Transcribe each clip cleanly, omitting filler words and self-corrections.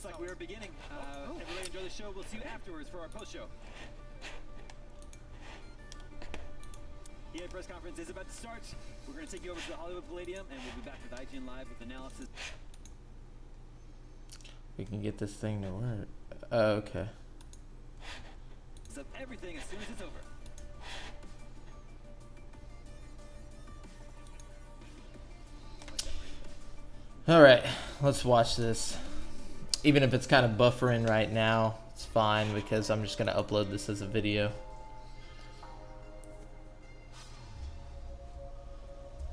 looks like we are beginning. Everybody enjoy the show. We'll see you afterwards for our post-show. EA press conference is about to start. We're going to take you over to the Hollywood Palladium, and we'll be back with IGN Live with analysis. We can get this thing to work. Oh, okay. Of everything as soon as it's over. All right, let's watch this. Even if it's kind of buffering right now, it's fine because I'm just going to upload this as a video.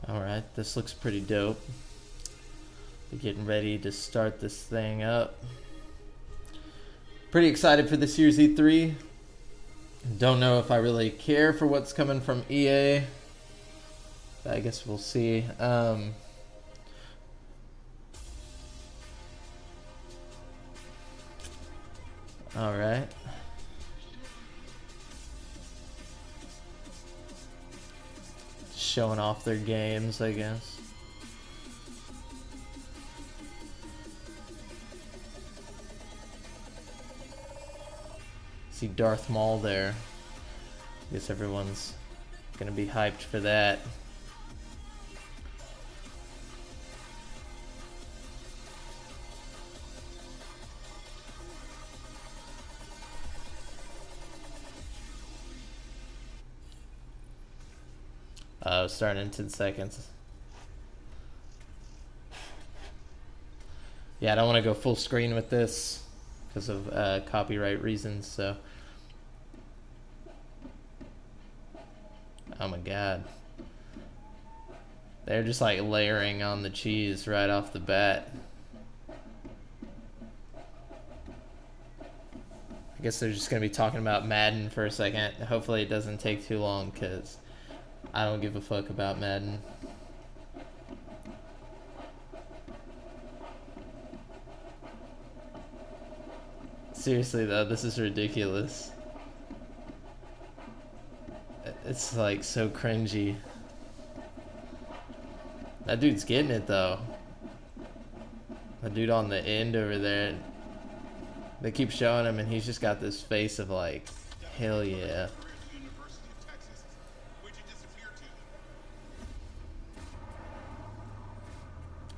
All right, this looks pretty dope. We're getting ready to start this thing up. Pretty excited for this year's E3. Don't know if I really care for what's coming from EA. I guess we'll see. All right. Showing off their games, I guess. See Darth Maul there. I guess everyone's gonna be hyped for that. Starting in 10 seconds. Yeah, I don't want to go full screen with this because of copyright reasons, so. Oh my god. They're just like layering on the cheese right off the bat. I guess they're just going to be talking about Madden for a second. Hopefully it doesn't take too long because I don't give a fuck about Madden. Seriously though, this is ridiculous. It's like so cringy. That dude's getting it though. The dude on the end over there, they keep showing him and he's just got this face of like, hell yeah.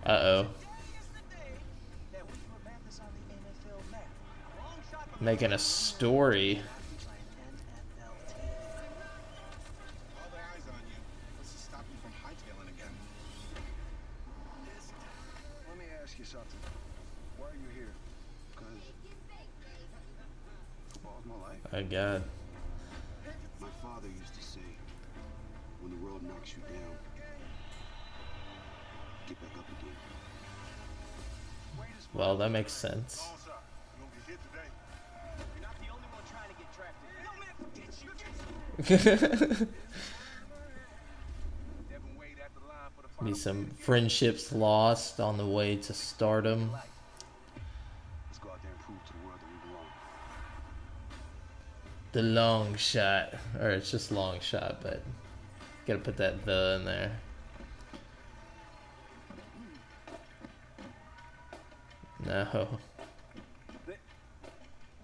Uh-oh. Making a story. Let me ask you something. Why are you here? Because all my life. Oh god. My father used to say, when the world knocks you down, get back up again. Well, that makes sense. Be some friendships lost on the way to stardom. Let's go out there and prove to the world that we belong. The long shot. Or it's just long shot, but gotta put that "the" in there. No.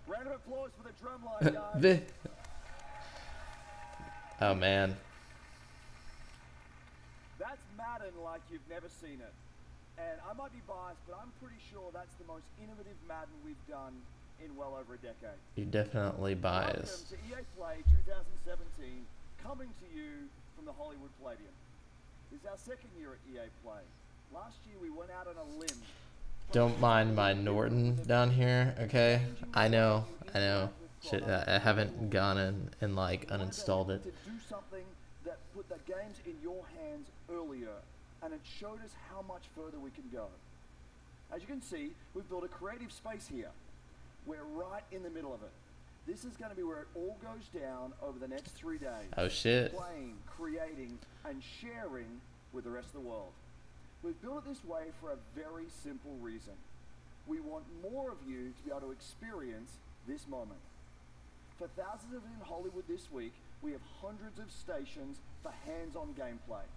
Round of applause for the drumline, guys. The. Oh man. That's Madden like you've never seen it. And I might be biased, but I'm pretty sure that's the most innovative Madden we've done in well over a decade. You're definitely biased. Welcome to EA Play 2017, coming to you from the Hollywood Palladium. This is our second year at EA Play. Last year we went out on a limb. Don't mind my Norton down here, okay? I know. Shit, I haven't gone in and like uninstalled it. To do something that put the games in your hands earlier, and it showed us how much further we can go. As you can see, we've built a creative space here. We're right in the middle of it. This is going to be where it all goes down over the next 3 days. Oh shit. Playing, creating, and sharing with the rest of the world. We've built it this way for a very simple reason. We want more of you to be able to experience this moment. For thousands of you in Hollywood this week, we have hundreds of stations for hands-on gameplay.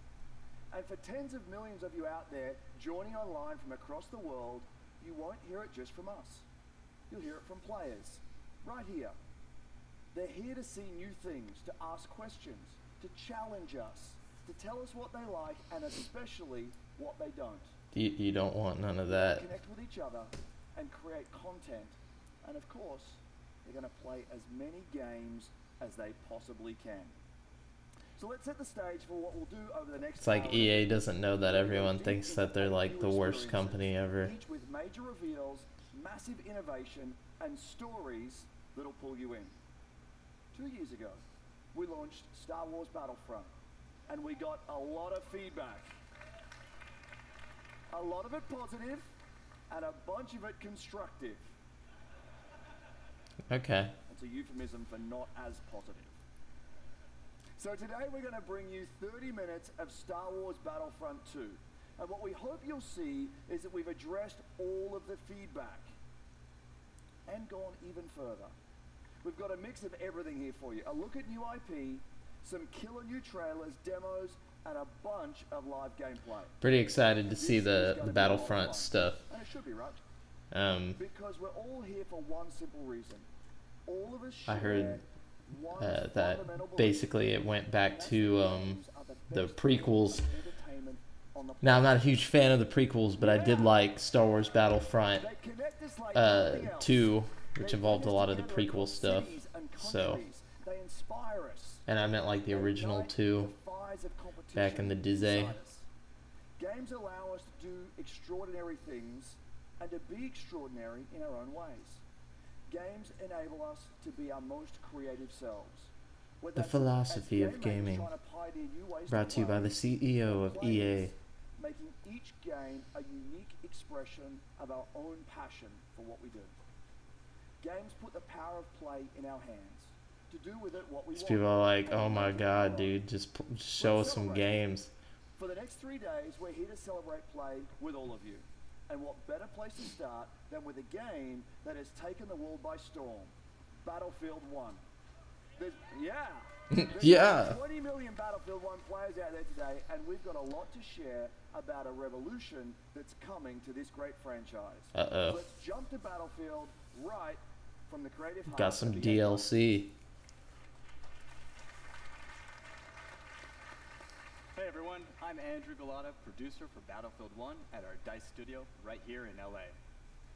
And for tens of millions of you out there joining online from across the world, you won't hear it just from us. you'll hear it from players, right here. They're here to see new things, to ask questions, to challenge us, to tell us what they like, and especially what they don't. You don't want none of that. Connect with each other and create content. And of course, they're going to play as many games as they possibly can. So let's set the stage for what we'll do over the next It's like hour. EA doesn't know that everyone thinks that they're like the worst company ever. Each with major reveals, massive innovation, and stories that'll pull you in. 2 years ago, we launched Star Wars Battlefront, and we got a lot of feedback. A lot of it positive, and a bunch of it constructive. Okay. It's a euphemism for not as positive. So today we're going to bring you 30 minutes of Star Wars Battlefront 2. And what we hope you'll see is that we've addressed all of the feedback and gone even further. We've got a mix of everything here for you. A look at new IP, some killer new trailers, demos, and a bunch of live gameplay. Pretty excited to see the Battlefront stuff. And it should be, right? Because we're all here for one simple reason. All of us share I heard one that fundamental belief. basically it went back to the prequels. Entertainment on the Now I'm not a huge fan of the prequels, but I did like Star Wars Battlefront They connect us like nothing else. 2, which They involved a bring us lot of the together prequel across stuff. cities and So, countries. They inspire us. and I meant like the They original ignite 2 the fires of competition back in the Disney. inside us. Games allow us to do extraordinary things and to be extraordinary in our own ways. Games enable us to be our most creative selves. Whether The that's philosophy as of game makers gaming. trying to pioneer new ways Brought to you by play, the CEO of players EA. making each game a unique expression of our own passion for what we do. Games put the power of play in our hands to do with it what we These want. people are like, and oh my make it god, our own. dude, just show us some games. For the next 3 days, we're here to celebrate play with all of you. And what better place to start than with a game that has taken the world by storm, Battlefield 1. There's Yeah. 20 million Battlefield 1 players out there today, and we've got a lot to share about a revolution that's coming to this great franchise. Uh-oh. Let's jump to Battlefield right from the creative heart Got some of EA. DLC. Hey everyone, I'm Andrew Galata, producer for Battlefield 1 at our DICE studio right here in LA.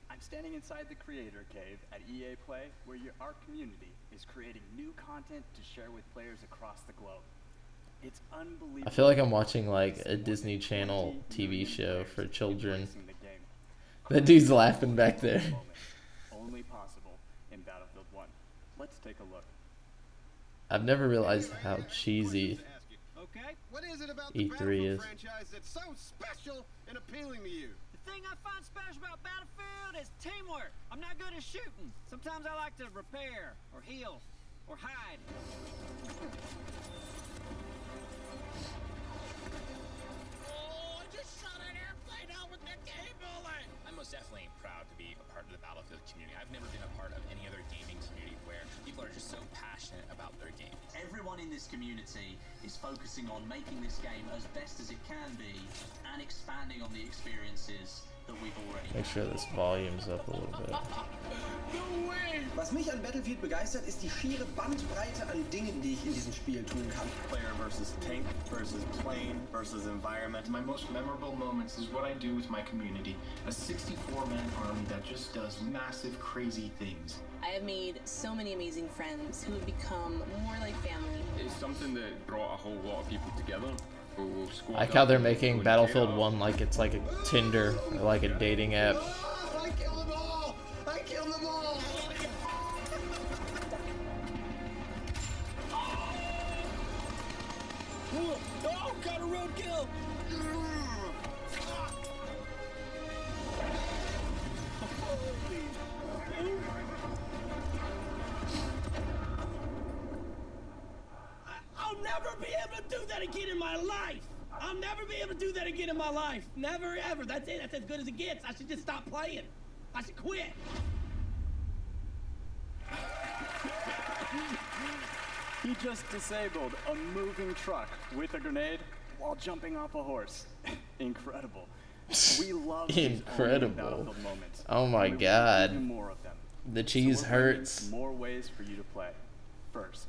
I'm standing inside the Creator Cave at EA Play, where our community is creating new content to share with players across the globe. It's unbelievable. I feel like I'm watching like a Disney Channel TV show for children. Embracing the game. That dude's laughing back there. Moment, only possible in Battlefield 1. Let's take a look. I've never realized how cheesy Okay. What is it about E3 the Battlefield is. franchise that's so special and appealing to you? The thing I find special about Battlefield is teamwork. I'm not good at shooting. Sometimes I like to repair, or heal, or hide. Oh, I just shot an airplane out with that game bullet! I'm most definitely proud to be a part of the Battlefield community. I've never been a part of any other gaming community where people are just so passionate about their game. Everyone in this community is focusing on making this game as best as it can be and expanding on the experiences that we've already Make sure this volume's up a little bit. No way! Was mich an Battlefield begeistert, ist die schiere Bandbreite an Dingen, die ich in diesem Spiel tun kann. Player versus tank versus plane versus environment. My most memorable moments is what I do with my community. A 64-man army that just does massive, crazy things. I have made so many amazing friends who have become more like family. It's something that brought a whole lot of people together. I like how they're making Battlefield 1 like it's like a Tinder or like a dating app. I killed them all! I killed them all! Oh, got a roadkill! I'll never be able to do that again in my life. I'll never be able to do that again in my life. Never, ever. That's it. That's as good as it gets. I should just stop playing. I should quit. He just disabled a moving truck with a grenade while jumping off a horse. Incredible. We love these Incredible. Battlefield moments. Oh my and we want god. even more of them. The cheese So we're bringing hurts. More ways for you to play. First,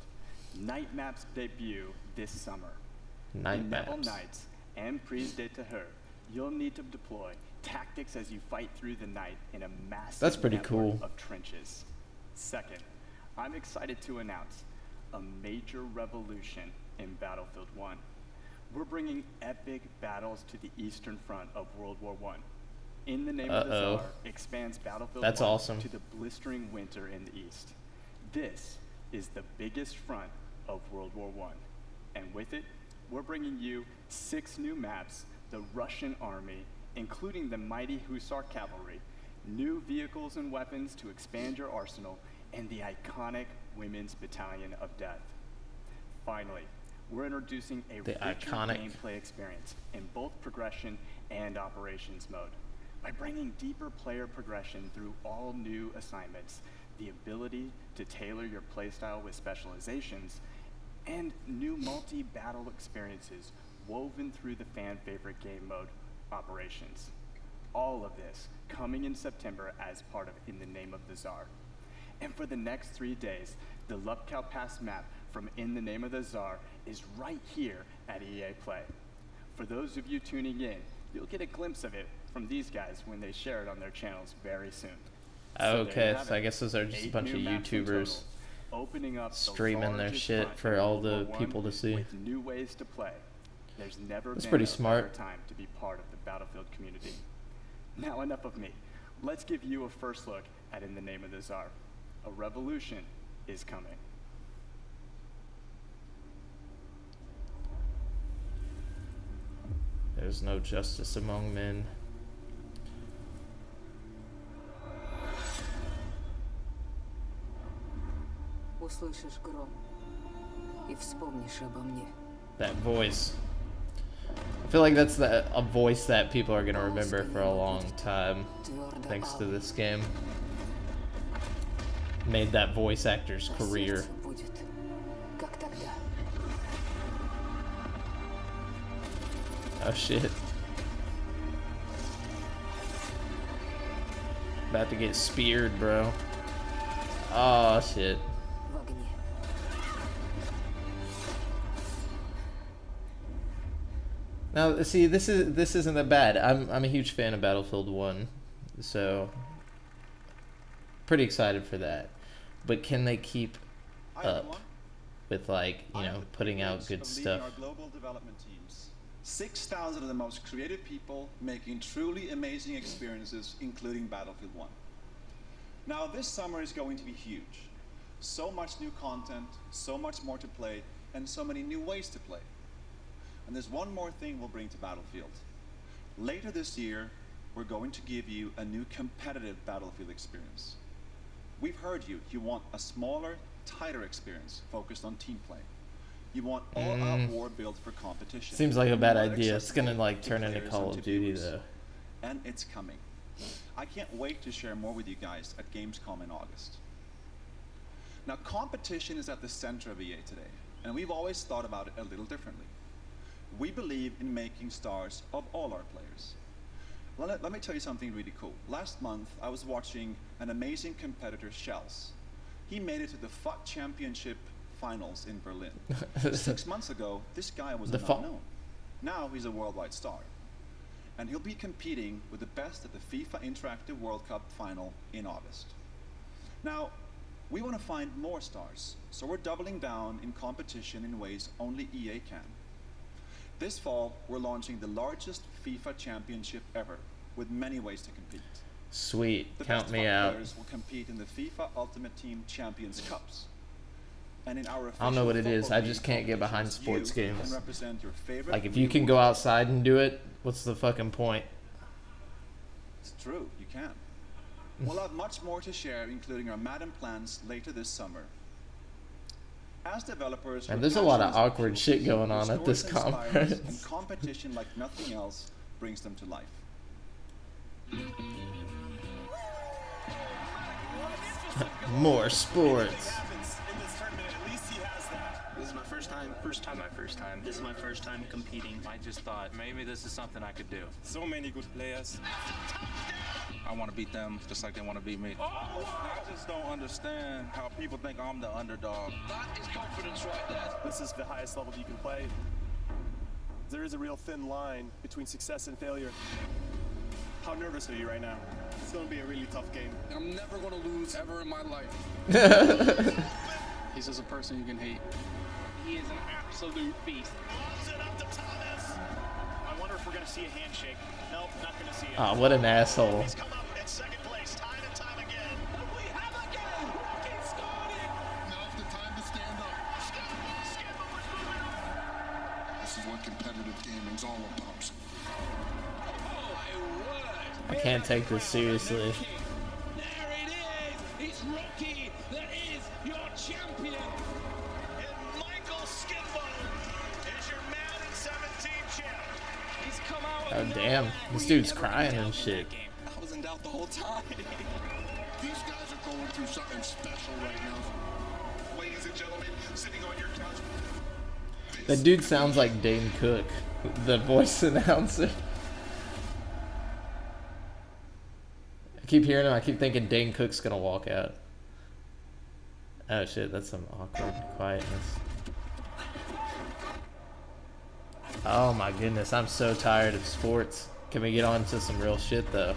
night maps debut this summer. Night In Neville maps. Nights and Prise de Terreur, you'll need to deploy tactics as you fight through the night in a massive That's pretty network cool. of trenches. Second, I'm excited to announce a major revolution in Battlefield 1. We're bringing epic battles to the Eastern Front of World War I. In the Name of the Uh-oh. Tsar expands Battlefield That's 1 awesome. to the blistering winter in the East. This is the biggest front of World War I. And with it, we're bringing you 6 new maps, the Russian army, including the mighty Hussar cavalry, new vehicles and weapons to expand your arsenal, and the iconic Women's Battalion of Death. Finally, we're introducing a The richer iconic. gameplay experience in both progression and operations mode. By bringing deeper player progression through all new assignments, the ability to tailor your playstyle with specializations, and new multi-battle experiences woven through the fan-favorite game mode, Operations. All of this coming in September as part of In the Name of the Tsar. And for the next 3 days, the Lupkow Pass map from In the Name of the Tsar is right here at EA Play. For those of you tuning in, you'll get a glimpse of it from these guys when they share it on their channels very soon. Okay, so I guess those are just a 8 bunch of new maps in YouTubers total, opening up the streaming their largest shit front for in all World the War I people to see. With new ways to play. There's never That's been pretty a smart. better time to be part of the Battlefield community. Now enough of me. Let's give you a first look at In the Name of the Tsar. A revolution is coming. There's no justice among men. Услышишь гром и вспомнишь обо мне. That voice. I feel like that's a voice that people are gonna remember for a long time, thanks to this game. Made that voice actor's career. Будет, как тогда. Oh shit. About to get speared, bro. Oh shit. В огне. Now, see, this isn't that bad. I'm a huge fan of Battlefield 1, so pretty excited for that. But can they keep up with, like, you know, putting out good stuff? Our global development teams. 6,000 of the most creative people making truly amazing experiences, including Battlefield 1. Now, this summer is going to be huge. So much new content, so much more to play, and so many new ways to play. And there's one more thing we'll bring to Battlefield. Later this year, we're going to give you a new competitive Battlefield experience. We've heard you. You want a smaller, tighter experience focused on team play. You want all-out war built for competition. Seems like a bad More idea. It's gonna, like, accessible turn to into players Call and of to Duty, viewers. though. And it's coming. I can't wait to share more with you guys at Gamescom in August. Now, competition is at the center of EA today, and we've always thought about it a little differently. We believe in making stars of all our players. Let me tell you something really cool. Last month, I was watching an amazing competitor, Shells. He made it to the FUT Championship finals in Berlin. 6 months ago, this guy was unknown. Now he's a worldwide star. And he'll be competing with the best at the FIFA Interactive World Cup final in August. Now, we want to find more stars, so we're doubling down in competition in ways only EA can. This fall, we're launching the largest FIFA championship ever, with many ways to compete. Sweet, The count best me FUT out. players will compete in the FIFA Ultimate Team Champions Cups. And in our I don't know what it is. I just can't get behind sports games. Like, if you can go outside and do it, what's the fucking point? It's true, you can. We'll have much more to share, including our Madden plans later this summer. As developers, And we're there's a lot of passionate about awkward shit going whose on at this stories inspire us, conference. And competition like nothing else brings them to life. More sports. This is my first time time. First time. My first time. This is my first time competing. I just thought maybe this is something I could do. So many good players. I want to beat them just like they want to beat me. I just don't understand how people think I'm the underdog. That is confidence right there. This is the highest level you can play. There is a real thin line between success and failure. How nervous are you right now? It's going to be a really tough game. I'm never going to lose ever in my life. He's just a person you can hate. He is an absolute beast. I wonder if we're going to see a handshake. Nope, not going to see it. Ah, what an asshole. He's come up in second place time and time again. We have a game! Rocky scored it! Now's the time to stand up. This is what competitive gaming's all about. I can't take this seriously. There it is! It's Rocky that is your champion! And Michael Skidmore is your Madden 17 champ. He's come out. Oh damn, this dude's crying and shit. I was in doubt the whole time. These guys are going through something special right now. Ladies and gentlemen, sitting on your couch. That dude sounds like Dane Cook, the voice announcer. I keep hearing him, I keep thinking Dane Cook's gonna walk out. Oh shit, that's some awkward quietness. Oh my goodness, I'm so tired of sports. Can we get on to some real shit though?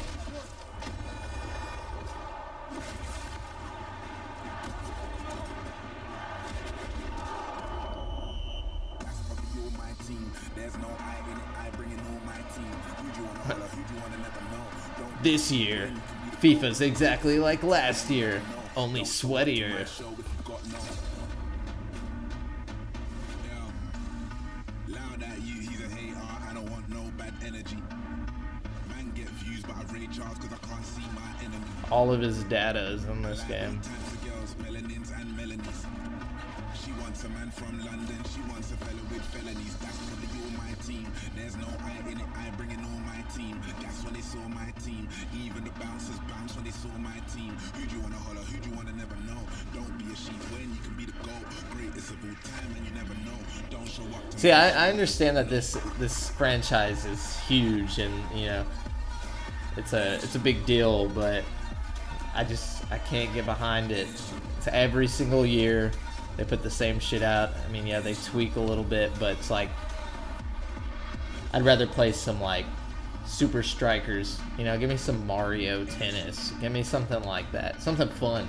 This year, FIFA's exactly like last year, only sweatier. All of his data is in this game. She wants a man from London, she wants a fellow with felonies. That's when they all my team. There's no I in it, I bringing all my team. That's when they saw my team. Even the bouncers bounce when they saw my team. Who do you wanna holler, who do you wanna never know? Don't be a sheep when you can be the GOAT. Greatest of all time and you never know. Don't show up to See, I understand that this franchise is huge and you know it's a big deal, but I can't get behind it. It's every single year. They put the same shit out. I mean, yeah, they tweak a little bit, but it's like I'd rather play some like Super Strikers. You know, give me some Mario Tennis. Give me something like that. Something fun.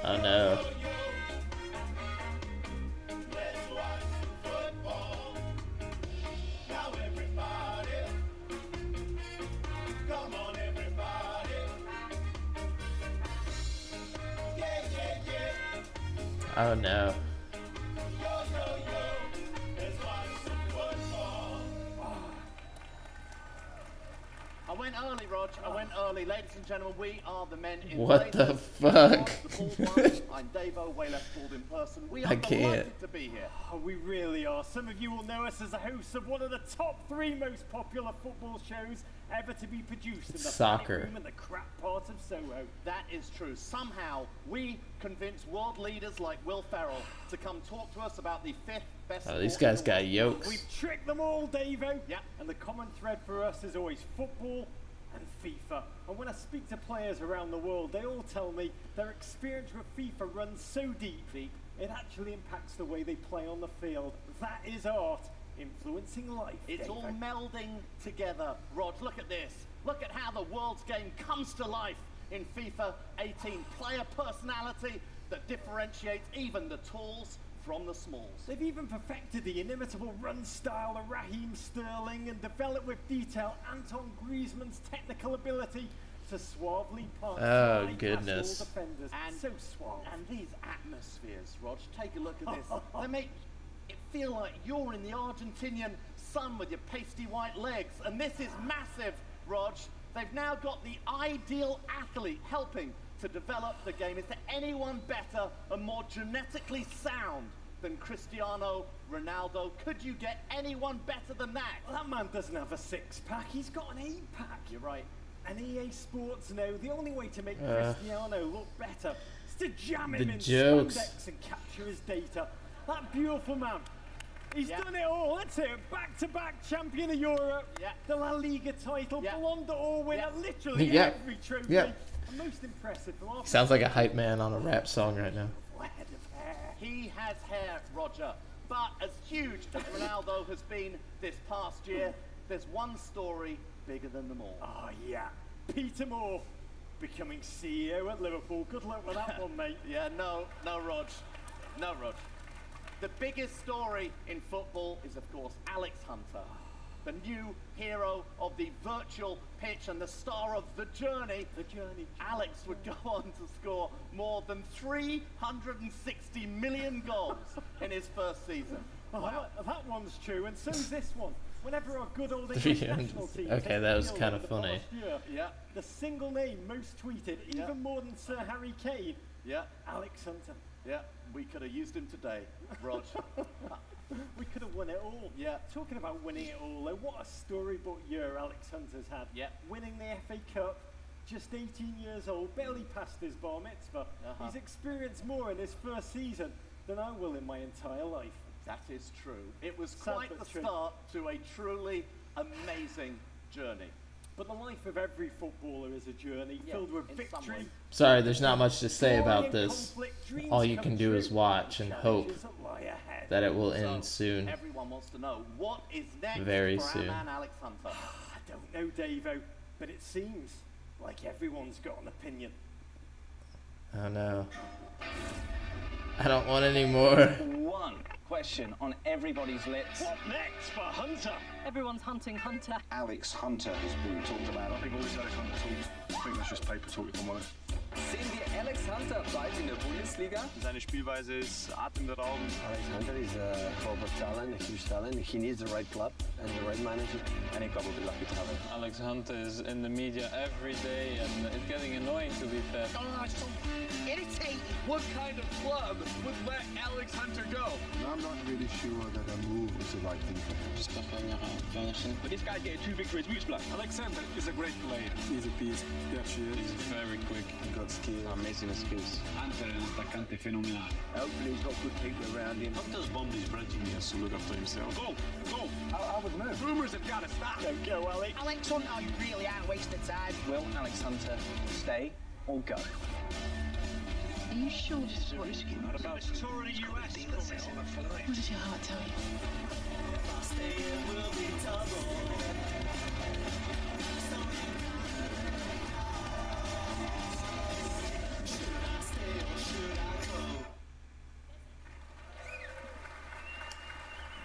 Oh no. Oh no. I went early, Rog. I went early. Ladies and gentlemen, we are the men in What the blazers. fuck? I'm Davo, way less called in person. We are I can't. delighted to be here. Oh, we really are. Some of you will know us as the hosts of one of the top 3 most popular football shows ever to be produced in the Soccer. Planet Room and the crap part of Soho. That is true. Somehow, we convinced world leaders like Will Ferrell to come talk to us about the 5th best Oh, these sport guys in the got world. yokes. We've tricked them all, Davo. Yeah. And the common thread for us is always football and FIFA. And when I speak to players around the world, they all tell me their experience with FIFA runs so deep, it actually impacts the way they play on the field. That is art influencing life. It's all Davo. melding together. Rod, look at this. Look at how the world's game comes to life in FIFA 18. Player personality that differentiates even the talls from the smalls. They've even perfected the inimitable run style of Raheem Sterling and developed with detail Anton Griezmann's technical ability to suavely pass Oh, high-pass goodness. all defenders. And so suave. And these atmospheres, Rog, take a look at this. They make it feel like you're in the Argentinian sun with your pasty white legs. And this is massive, Rog. They've now got the ideal athlete helping to develop the game. Is there anyone better and more genetically sound than Cristiano Ronaldo. Could you get anyone better than that? Well, that man doesn't have a six-pack, he's got an eight-pack. You're right. And EA Sports know the only way to make Cristiano look better is to jam him in jokes. spandex and capture his data. That beautiful man. He's done it all. That's it. Back-to-back champion of Europe. The La Liga title. Ballon d'Or winner. Literally every trophy. And most impressive from our Sounds like a hype man on a rap song right now. He has hair, Roger. But as huge as Ronaldo has been this past year, there's one story bigger than them all. Oh, yeah. Peter Moore becoming CEO at Liverpool. Good luck with that one, mate. No, Rog. No, Rog. The biggest story in football is, of course, Alex Hunter, the new hero of the virtual pitch and the star of The Journey. Alex would go on to score more than 360 million goals in his first season. Wow. That one's true, and so's this one. Whenever our good old English national team okay, that was kind of funny. Year, the single name most tweeted, even more than Sir Harry Kane. Alex Hunter. We could have used him today, Rog. We could have won it all. Talking about winning it all, though, what a storybook year Alex Hunter's had. Winning the FA Cup, just 18 years old, barely passed his bar mitzvah. He's experienced more in his first season than I will in my entire life. That is true. It was quite the start to a truly amazing journey. But the life of every footballer is a journey filled with victory. Sorry, there's not much to say about this. All you can do is watch and hope that it will end soon. Everyone wants to know what is next Very for soon. our man Alex Hunter. I don't know, Davo, but it seems like everyone's got an opinion. Oh no. I don't want any more. One question on everybody's lips. What next for Hunter? Everyone's hunting Hunter. Alex Hunter has been talked about. I think always Alex Hunter talk. I think that's just paper talk, if I'm honest. Sehen wir Alex Hunter bald in der Bundesliga? Seine Spielweise ist atemberaubend. Alex Hunter is a global talent, a huge talent. He needs the right club and the right manager. And I will be lucky to have him. Alex Hunter is in the media every day and it's getting annoying to be fair. Oh, it's so irritating. What kind of club would let Alex Hunter go? I'm not really sure that a move is the right thing for him. But this guy's getting too big for his boots, blood. Alexander is a great player. He's a beast. Yeah, she is. He's very quick. Got skill. Amazing skills. Hunter è un attaccante fenomenale. Hopefully he's got good people around him. Hunter's bomb is branching. He has to look after himself. Go! I would move. Rumors have got to stop. Go, Alex. Alex Hunter, you really are wasting time. Will Alex Hunter stay or go? Are you sure this is what you're doing? Not about this tour of the US. What does your heart tell you?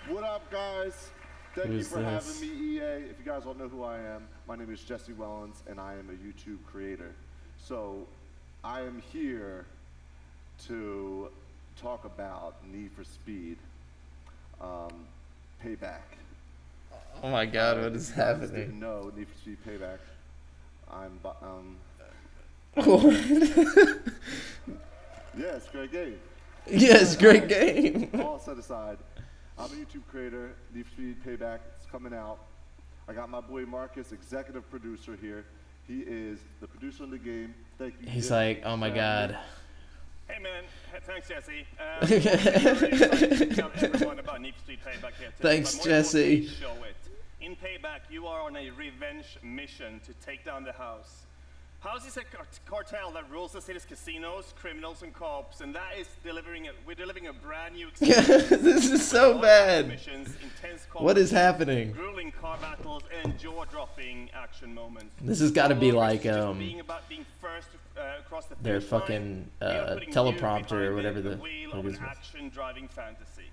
What up, guys? Thank Who's you for this? having me, EA. If you guys don't know who I am, my name is Jesse Wellens, and I am a YouTube creator. So, I am here to talk about Need for Speed Payback. Oh my God, what is If you guys happening? didn't know Need for Speed Payback. Yeah, it's a great game. Yeah, it's a great game. All set aside, I'm a YouTube creator. Need for Speed Payback is coming out. I got my boy Marcus, executive producer here. He is the producer of the game. Thank you. He's Jim, like, oh my for God. Hey man, thanks Jesse. Tell everyone about Need for Speed Payback here today. Thanks, But more importantly, Jesse. show it. In Payback, you are on a revenge mission to take down the House. House is a cartel that rules the city's casinos, criminals, and cops, and that is we're delivering a brand new experience. This is so bad. Missions, intense What is combat, happening? grueling car battles, and jaw-dropping action moments. This has got to be All like over, it's just about being first across the their finish line. fucking We are putting you teleprompter or behind whatever the the wheel what of it is. an action-driving fantasy.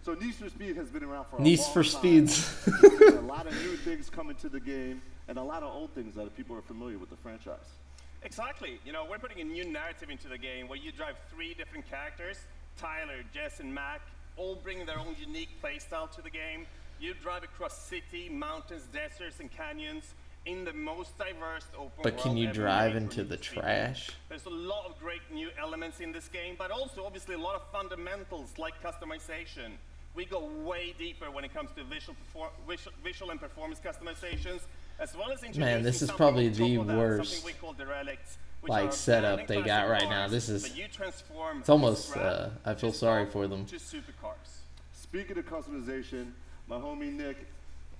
So Need for Speed has been around for a Need long for time. Speeds. There's a lot of new things coming to the game, and a lot of old things that people are familiar with the franchise. Exactly. You know, we're putting a new narrative into the game where you drive 3 different characters, Tyler, Jess, and Mac, all bringing their own unique playstyle to the game. You drive across city, mountains, deserts, and canyons, in the most diverse open But can world you ever drive made into for the Need for Speed. trash? There's a lot of great new elements in this game, but also obviously a lot of fundamentals like customization. We go way deeper when it comes to visual and performance customizations, as well as introducing Man, this is something probably on top the of that, worst something we call derelicts, which like are setup abandoned they got classic right now. cars This is that you transform it's almost scrap I feel sorry for them. to supercars. Speaking of customization, my homie Nick,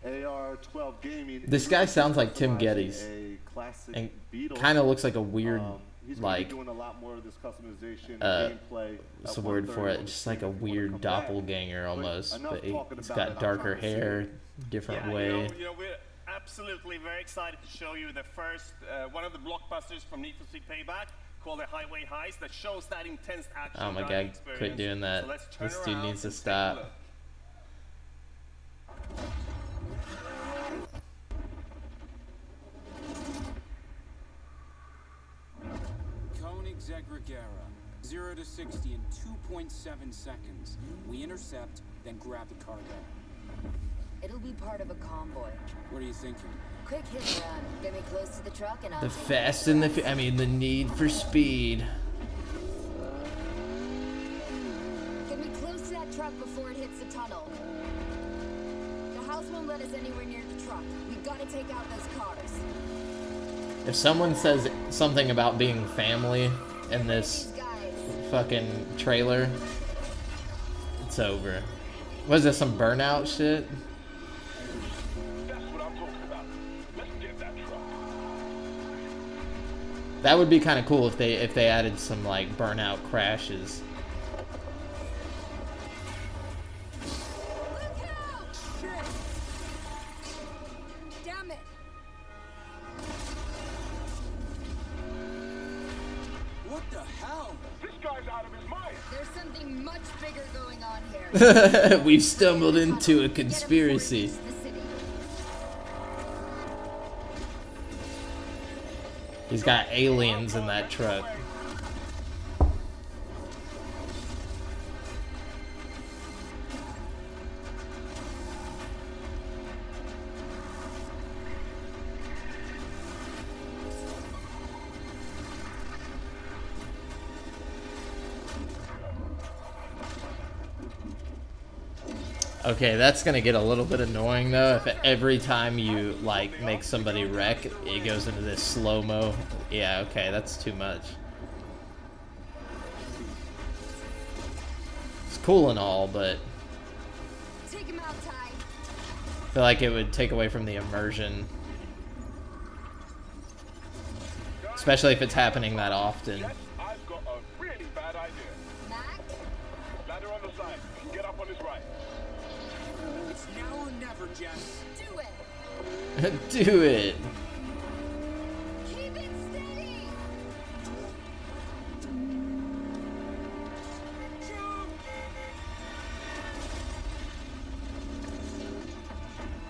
AR12 Gaming. This guy sounds like Tim Geddes, a classic and Beetle. kind of looks like a weird, He's gonna like be doing a lot more of this customization gameplay. what's the word for it? Just like a weird doppelganger almost, but he's got darker hair, different way. You know, we're absolutely very excited to show you the first one of the blockbusters from Need for Speed Payback, called the Highway Heist, that shows that intense action. Oh my driving god, experience. quit doing that. So let's turn This dude around needs to and take a stop. look. Koenigsegg Regera, 0 to 60 in 2.7 seconds. We intercept, then grab the cargo. It'll be part of a convoy. What are you thinking? Quick hit and run. Get me close to the truck and I'll The take fast and the I mean the Need for Speed. Get me close to that truck before it hits the tunnel. The house won't let us anywhere near the truck. We've got to take out those cars. If someone says something about being family in this fucking trailer, it's over. Was this some Burnout shit? That would be kind of cool if they added some like Burnout crashes. Damn it! What the hell? This guy's out of his mind. There's something much bigger going on here. We've stumbled into a conspiracy. He's got aliens in that truck. Okay, that's gonna get a little bit annoying though if every time you like make somebody wreck, it goes into this slow-mo. Yeah, okay, that's too much. It's cool and all, but Take him out, Ty. I feel like it would take away from the immersion. Especially if it's happening that often. I've got a really bad idea. Mac? Ladder on the side. You can get up on his right. It's now or never, Jess. Do it. Do it. Keep it steady.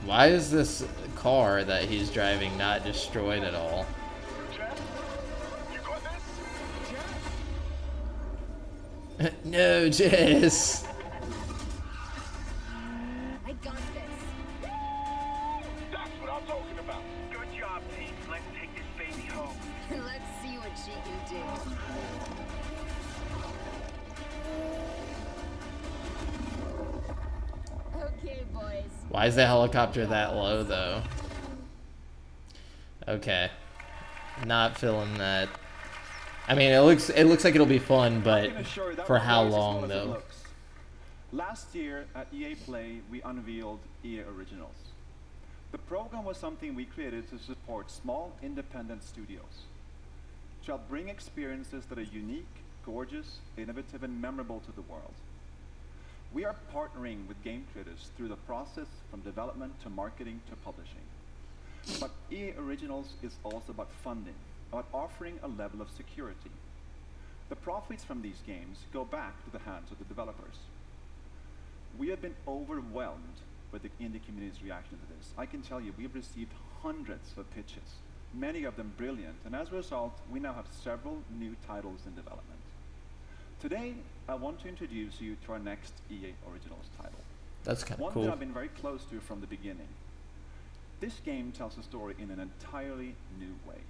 Why is this car that he's driving not destroyed at all? No, Jess. I got this. That's what I'm talking about. Good job, team. Let's take this baby home. Let's see what she can do. Okay, boys. Why is the helicopter that low though? Okay. Not feeling that. I mean, it looks like it'll be fun, but for how long though? Last year at EA Play, we unveiled EA Originals. The program was something we created to support small, independent studios, to help bring experiences that are unique, gorgeous, innovative, and memorable to the world. We are partnering with game creators through the process from development to marketing to publishing. But EA Originals is also about funding, about offering a level of security. The profits from these games go back to the hands of the developers. We have been overwhelmed with the indie community's reaction to this. I can tell you, we've received hundreds of pitches, many of them brilliant, and as a result, we now have several new titles in development. Today, I want to introduce you to our next EA Originals title. That's kind of One cool. that I've been very close to from the beginning. this game tells a story in an entirely new way.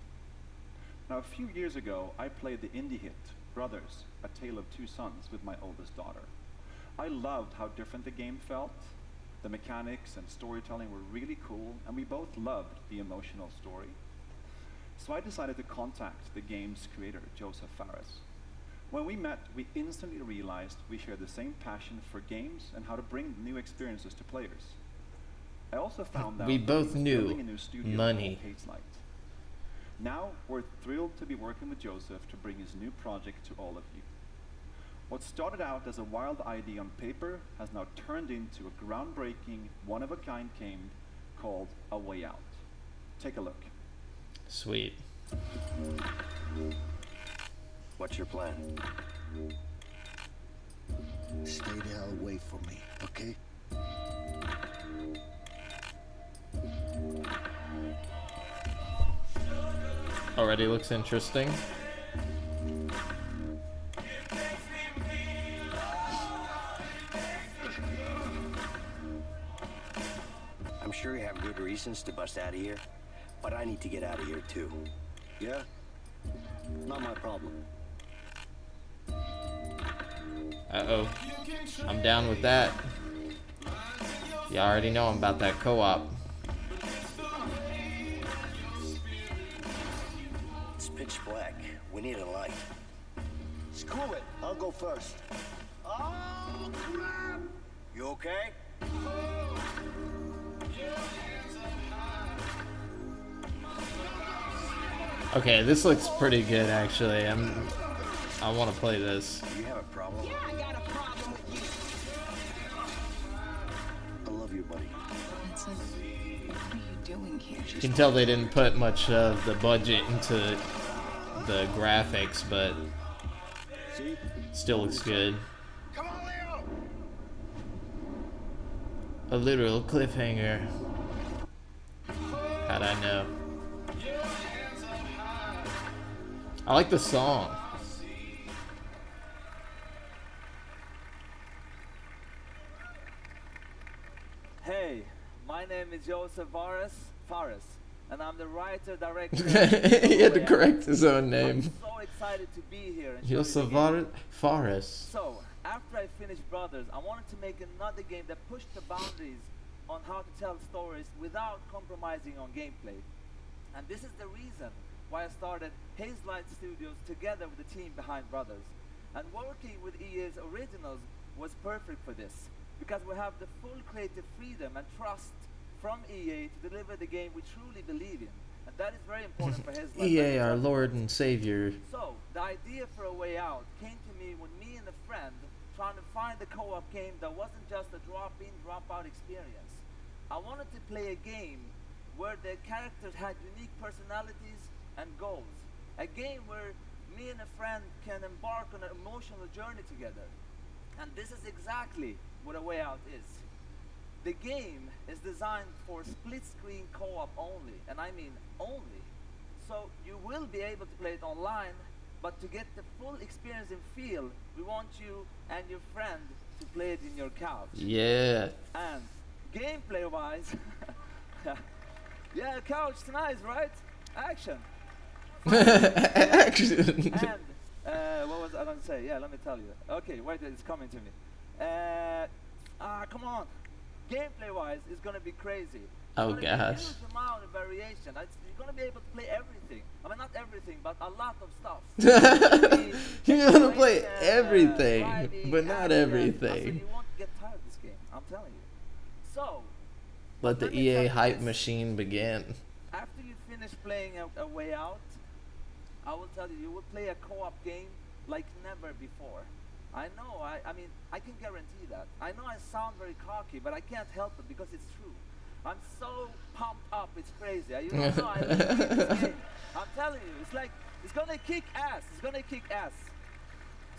Now, a few years ago, I played the indie hit, Brothers, A Tale of Two Sons, with my oldest daughter. I loved how different the game felt. The mechanics and storytelling were really cool, and we both loved the emotional story. So I decided to contact the game's creator, Joseph Fares. When we met, we instantly realized we shared the same passion for games and how to bring new experiences to players. I also found out we that both he was knew building a new studio money. called Hazelight. Now we're thrilled to be working with Joseph to bring his new project to all of you. What started out as a wild idea on paper has now turned into a groundbreaking, one-of-a-kind game called A Way Out. Take a look. Sweet. What's your plan? Stay the hell away from me, okay? Already looks interesting. I'm sure you have good reasons to bust out of here, but I need to get out of here too. Yeah? Not my problem. Uh-oh. I'm down with that. You already know I'm about that co-op. It's pitch black. We need a light. Screw it. I'll go first. Oh, crap! You okay? Okay, this looks pretty good actually. I want to play this. You have a problem? Yeah, I got a problem with you. I love you, buddy. It's like, what are you doing here? You can tell they didn't put much of the budget into the graphics, but still looks good. Come on, Leo! A literal cliffhanger. How'd I know? I like the song. Hey, my name is Joseph Fares, and I'm the writer-director. He had to correct his own name. I'm so excited to be here. And show you Joseph the game. Fares. So, after I finished Brothers, I wanted to make another game that pushed the boundaries on how to tell stories without compromising on gameplay. And this is the reason why I started Hazelight Studios together with the team behind Brothers. And working with EA's originals was perfect for this, because we have the full creative freedom and trust from EA to deliver the game we truly believe in. And that is very important for Hazelight. EA, our Lord and Savior. So, the idea for A Way Out came to me when me and a friend trying to find a co-op game that wasn't just a drop-in, drop-out experience. I wanted to play a game where the characters had unique personalities and goals. A game where me and a friend can embark on an emotional journey together. And this is exactly what A Way Out is. The game is designed for split-screen co-op only, and I mean only. So you will be able to play it online, but to get the full experience and feel, we want you and your friend to play it in your couch. Yeah. And gameplay-wise, yeah, couch, nice, right? Action. Action. And what was I going to say? Yeah, let me tell you. Okay, wait, it's coming to me. Come on. Gameplay-wise, it's going to be crazy. Oh, gosh. Be a huge amount of variation. You're going to be able to play everything. I mean, not everything, but a lot of stuff. You're going to play everything, but not everything. You won't get tired of this game, I'm telling you. So, let the EA hype machine begin. After you finish playing A Way Out, I will tell you, you will play a co-op game like never before. I know, I mean, I can guarantee that. I know I sound very cocky, but I can't help it because it's true. I'm so pumped up, it's crazy. You don't know, I love this game. I'm telling you, it's like, it's gonna kick ass. It's gonna kick ass.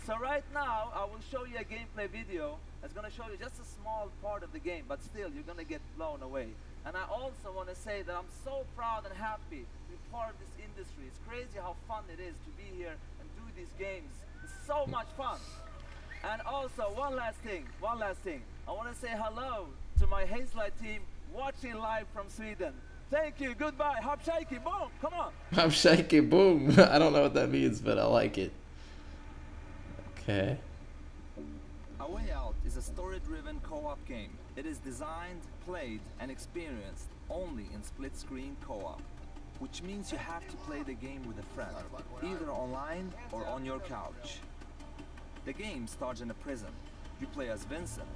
So right now, I will show you a gameplay video that's gonna show you just a small part of the game, but still, you're gonna get blown away. And I also want to say that I'm so proud and happy to be part of this industry. It's crazy how fun it is to be here and do these games. It's so much fun. And also, one last thing. I want to say hello to my Hazelight team watching live from Sweden. Thank you. Goodbye. Hop shaky. Boom. Come on. I'm shaky. Boom. I don't know what that means, but I like it. Okay. A Way Out is a story-driven co-op game. It is designed, played, and experienced only in split-screen co-op, which means you have to play the game with a friend, either online or on your couch. The game starts in a prison. You play as Vincent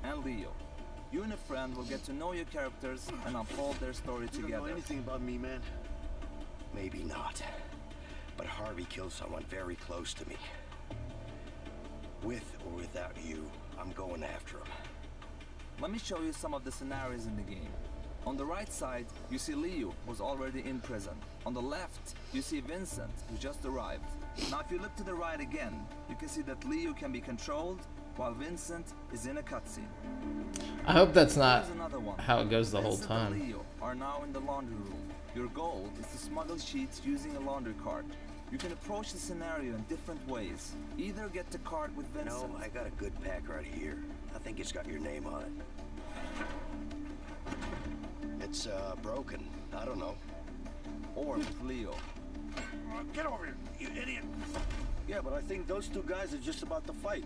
and Leo. You and a friend will get to know your characters and unfold their story together. You don't know anything about me, man? Maybe not. But Harvey killed someone very close to me. With or without you, I'm going after him. Let me show you some of the scenarios in the game. On the right side, you see Leo, who's already in prison. On the left, you see Vincent, who just arrived. Now if you look to the right again, you can see that Leo can be controlled, while Vincent is in a cutscene. I hope that's not how it goes the whole Vincent time. and Leo are now in the laundry room. Your goal is to smuggle sheets using a laundry cart. You can approach the scenario in different ways. Either get the cart with Vincent. No, I got a good pack right here. I think it's got your name on it. It's, broken. I don't know. Or with Leo. Get over here, you idiot! Yeah, but I think those two guys are just about to fight.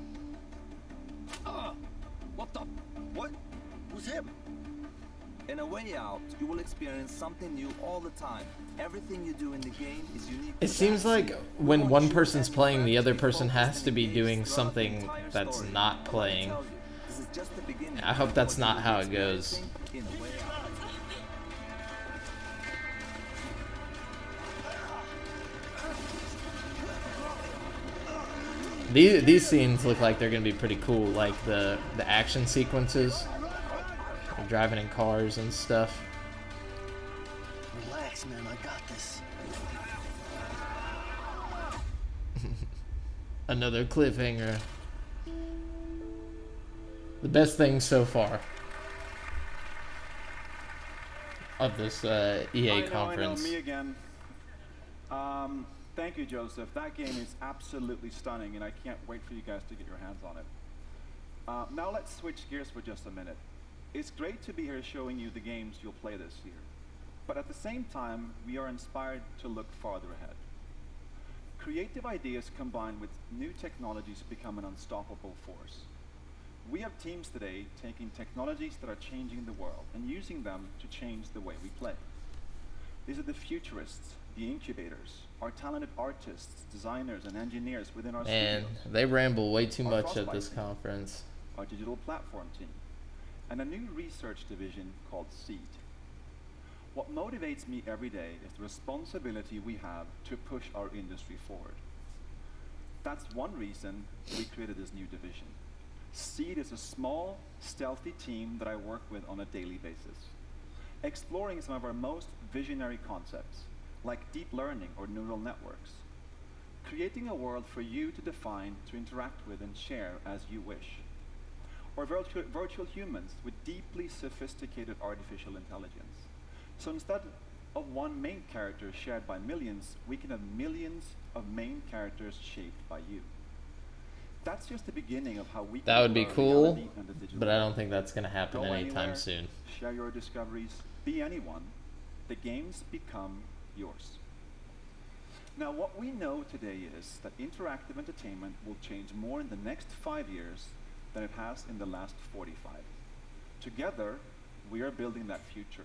What the? What? Who's him? In A Way Out, you will experience something new all the time. Everything you do in the game is unique. It seems like when one person's playing, the other person has to be doing something that's not playing. I hope that's not how it goes. These scenes look like they're gonna be pretty cool, like the action sequences, driving in cars and stuff. Relax, man. I got this. Another cliffhanger. The best thing so far of this EA conference. I know, me again. Thank you, Joseph. That game is absolutely stunning, and I can't wait for you guys to get your hands on it. Now let's switch gears for just a minute. It's great to be here showing you the games you'll play this year. But at the same time, we are inspired to look farther ahead. Creative ideas combined with new technologies become an unstoppable force. We have teams today taking technologies that are changing the world and using them to change the way we play. These are the futurists, the incubators, our talented artists, designers, and engineers within our And studios. they ramble way too much at Frostbite this team, conference. our digital platform team, and a new research division called SEED. What motivates me every day is the responsibility we have to push our industry forward. That's one reason we created this new division. SEED is a small, stealthy team that I work with on a daily basis, exploring some of our most visionary concepts, like deep learning or neural networks, creating a world for you to define, to interact with, and share as you wish, or virtual humans with deeply sophisticated artificial intelligence. So instead of one main character shared by millions, we can have millions of main characters shaped by you. That's just the beginning of how we That would be can cool, reality and the digital but I don't world. think that's going to happen Go anytime anywhere, soon. Share your discoveries, be anyone. The games become yours. Now, what we know today is that interactive entertainment will change more in the next 5 years than it has in the last 45. Together, we are building that future,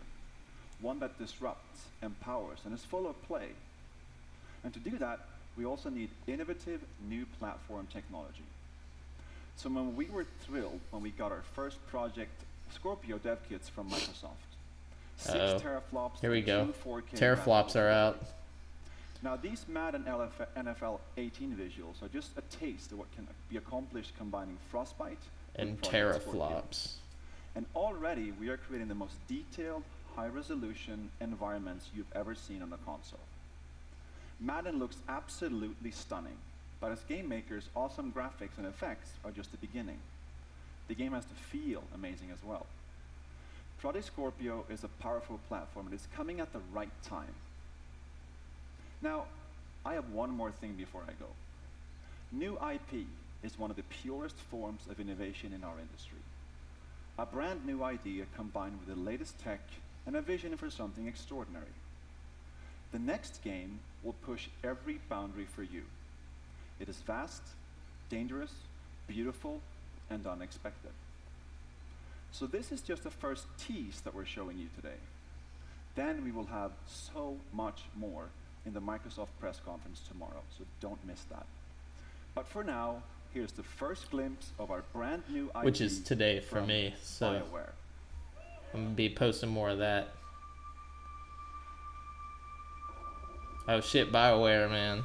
one that disrupts, empowers, and is full of play. And to do that, we also need innovative new platform technology. So when we were thrilled when we got our first Project Scorpio dev kits from Microsoft. 6 teraflops. Here we and go. 2 4K Teraflops graphics. are out. Now these Madden NFL 18 visuals are just a taste of what can be accomplished combining Frostbite And with Project Scorpio. teraflops. And already we are creating the most detailed, high-resolution environments you've ever seen on a console. Madden looks absolutely stunning, but as game makers, awesome graphics and effects are just the beginning. The game has to feel amazing as well. Project Scorpio is a powerful platform and it's coming at the right time. Now, I have one more thing before I go. New IP is one of the purest forms of innovation in our industry. A brand new idea combined with the latest tech and a vision for something extraordinary. The next game will push every boundary for you. It is vast, dangerous, beautiful, and unexpected. So this is just the first tease that we're showing you today. Then we will have so much more in the Microsoft press conference tomorrow, so don't miss that. But for now, here's the first glimpse of our brand new IP, which is today for me, so BioWare. I'm gonna be posting more of that. Oh shit, BioWare, man.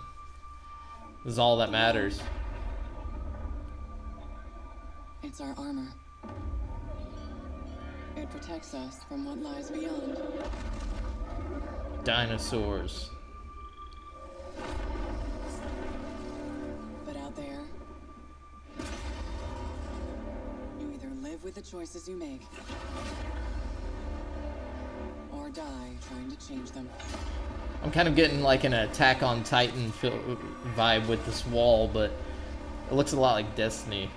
This is all that matters. It's our armor. It protects us from what lies beyond. Dinosaurs. But out there, you either live with the choices you make, or die trying to change them. I'm kind of getting like an Attack on Titan vibe with this wall, but it looks a lot like Destiny.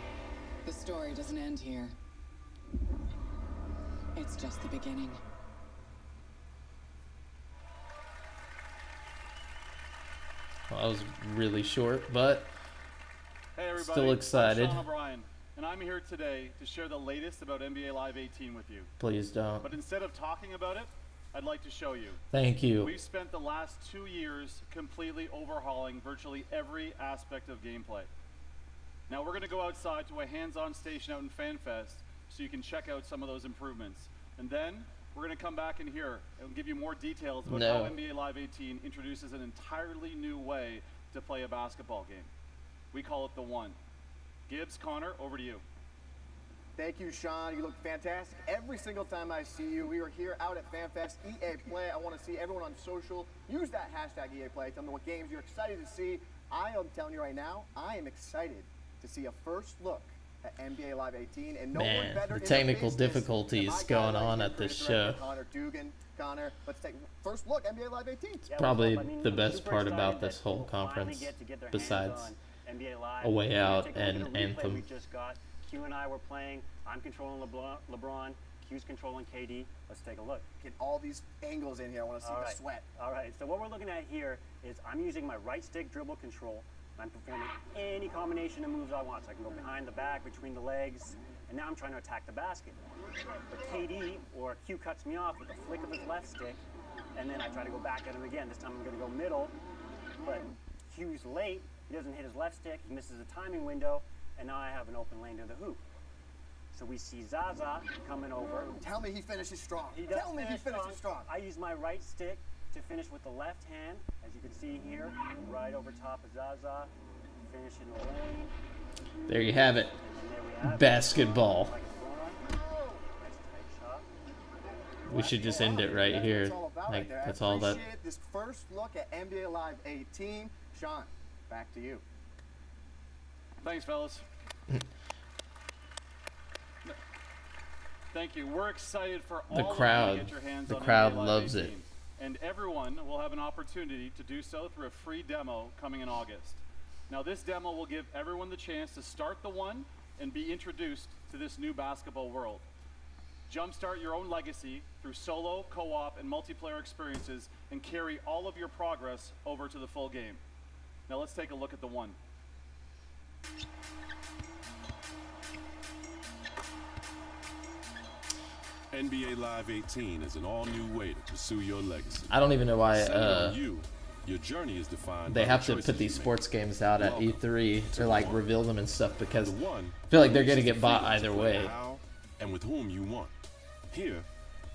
The story doesn't end here. It's just the beginning. Well, that was really short, but hey everybody, still excited. I'm Sean O'Brien, and I'm here today to share the latest about NBA Live 18 with you. Please don't. But instead of talking about it, I'd like to show you. Thank you. We've spent the last 2 years completely overhauling virtually every aspect of gameplay. Now we're going to go outside to a hands-on station out in FanFest so you can check out some of those improvements. And then we're going to come back in here and give you more details about how NBA Live 18 introduces an entirely new way to play a basketball game. We call it the One. Gibbs, Connor, over to you. Thank you, Sean. You look fantastic every single time I see you. We are here out at FanFest, EA Play. I want to see everyone on social. Use that hashtag EA Play. Tell me what games you're excited to see. I am telling you right now, I am excited to see a first look at NBA Live 18. And no one better the in technical the difficulties going on at this show. Connor Dugan. Connor, let's take first look, NBA Live 18. Probably the best part about this whole conference, besides A Way Out and Anthem. We just got. Q and I were playing. I'm controlling LeBron. Q's controlling KD. Let's take a look. Get all these angles in here. I want to see the sweat. All right. So what we're looking at here is I'm using my right stick dribble control. I'm performing any combination of moves I want. So I can go behind the back, between the legs, and now I'm trying to attack the basket. But KD or Q cuts me off with a flick of his left stick, and then I try to go back at him again. This time I'm going to go middle, but Q's late. He doesn't hit his left stick. He misses a timing window. And now I have an open lane to the hoop. So we see Zaza coming over. Tell me he finishes strong. Tell me he finishes strong. I use my right stick to finish with the left hand, as you can see here, right over top of Zaza, finish in the lane. There you have it. Basketball. We should just end it right here. Like, that's all that. This first look at NBA Live 18. Sean, back to you. Thanks, fellas. Thank you. We're excited for all the of crowd. you to get your hands The on crowd NBA Live loves 18. it. And everyone will have an opportunity to do so through a free demo coming in August. Now, this demo will give everyone the chance to start the One and be introduced to this new basketball world. Jumpstart your own legacy through solo, co-op, and multiplayer experiences and carry all of your progress over to the full game. Now, let's take a look at the One. NBA Live 18 is an all-new way to pursue your legacy. I don't even know why your journey is defined they by have the to put choices these you sports games out at E3 to like reveal them and stuff, because The One I feel like they're gonna releases get the bought freedom to either play way. how and with whom you want. Here,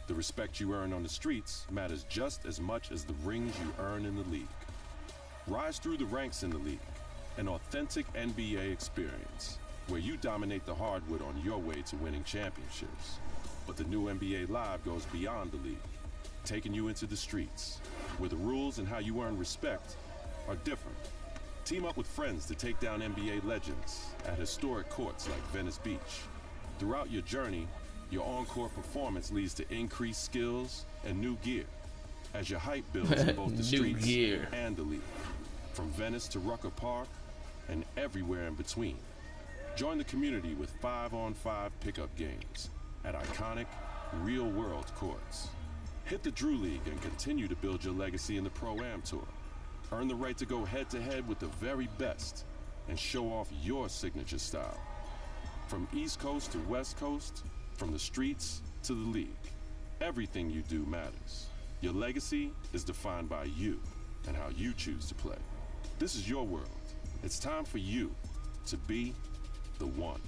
the respect you earn on the streets matters just as much as the rings you earn in the league. Rise through the ranks in the league, an authentic NBA experience where you dominate the hardwood on your way to winning championships. But the new NBA Live goes beyond the league, taking you into the streets, where the rules and how you earn respect are different. Team up with friends to take down NBA legends at historic courts like Venice Beach. Throughout your journey, your on-court performance leads to increased skills and new gear, as your hype builds in both the New streets gear. and the league, from Venice to Rucker Park and everywhere in between. Join the community with 5-on-5 pickup games at iconic, real-world courts. Hit the Drew League and continue to build your legacy in the Pro-Am Tour. Earn the right to go head-to-head with the very best and show off your signature style. From East Coast to West Coast, from the streets to the league, everything you do matters. Your legacy is defined by you and how you choose to play. This is your world. It's time for you to be the one.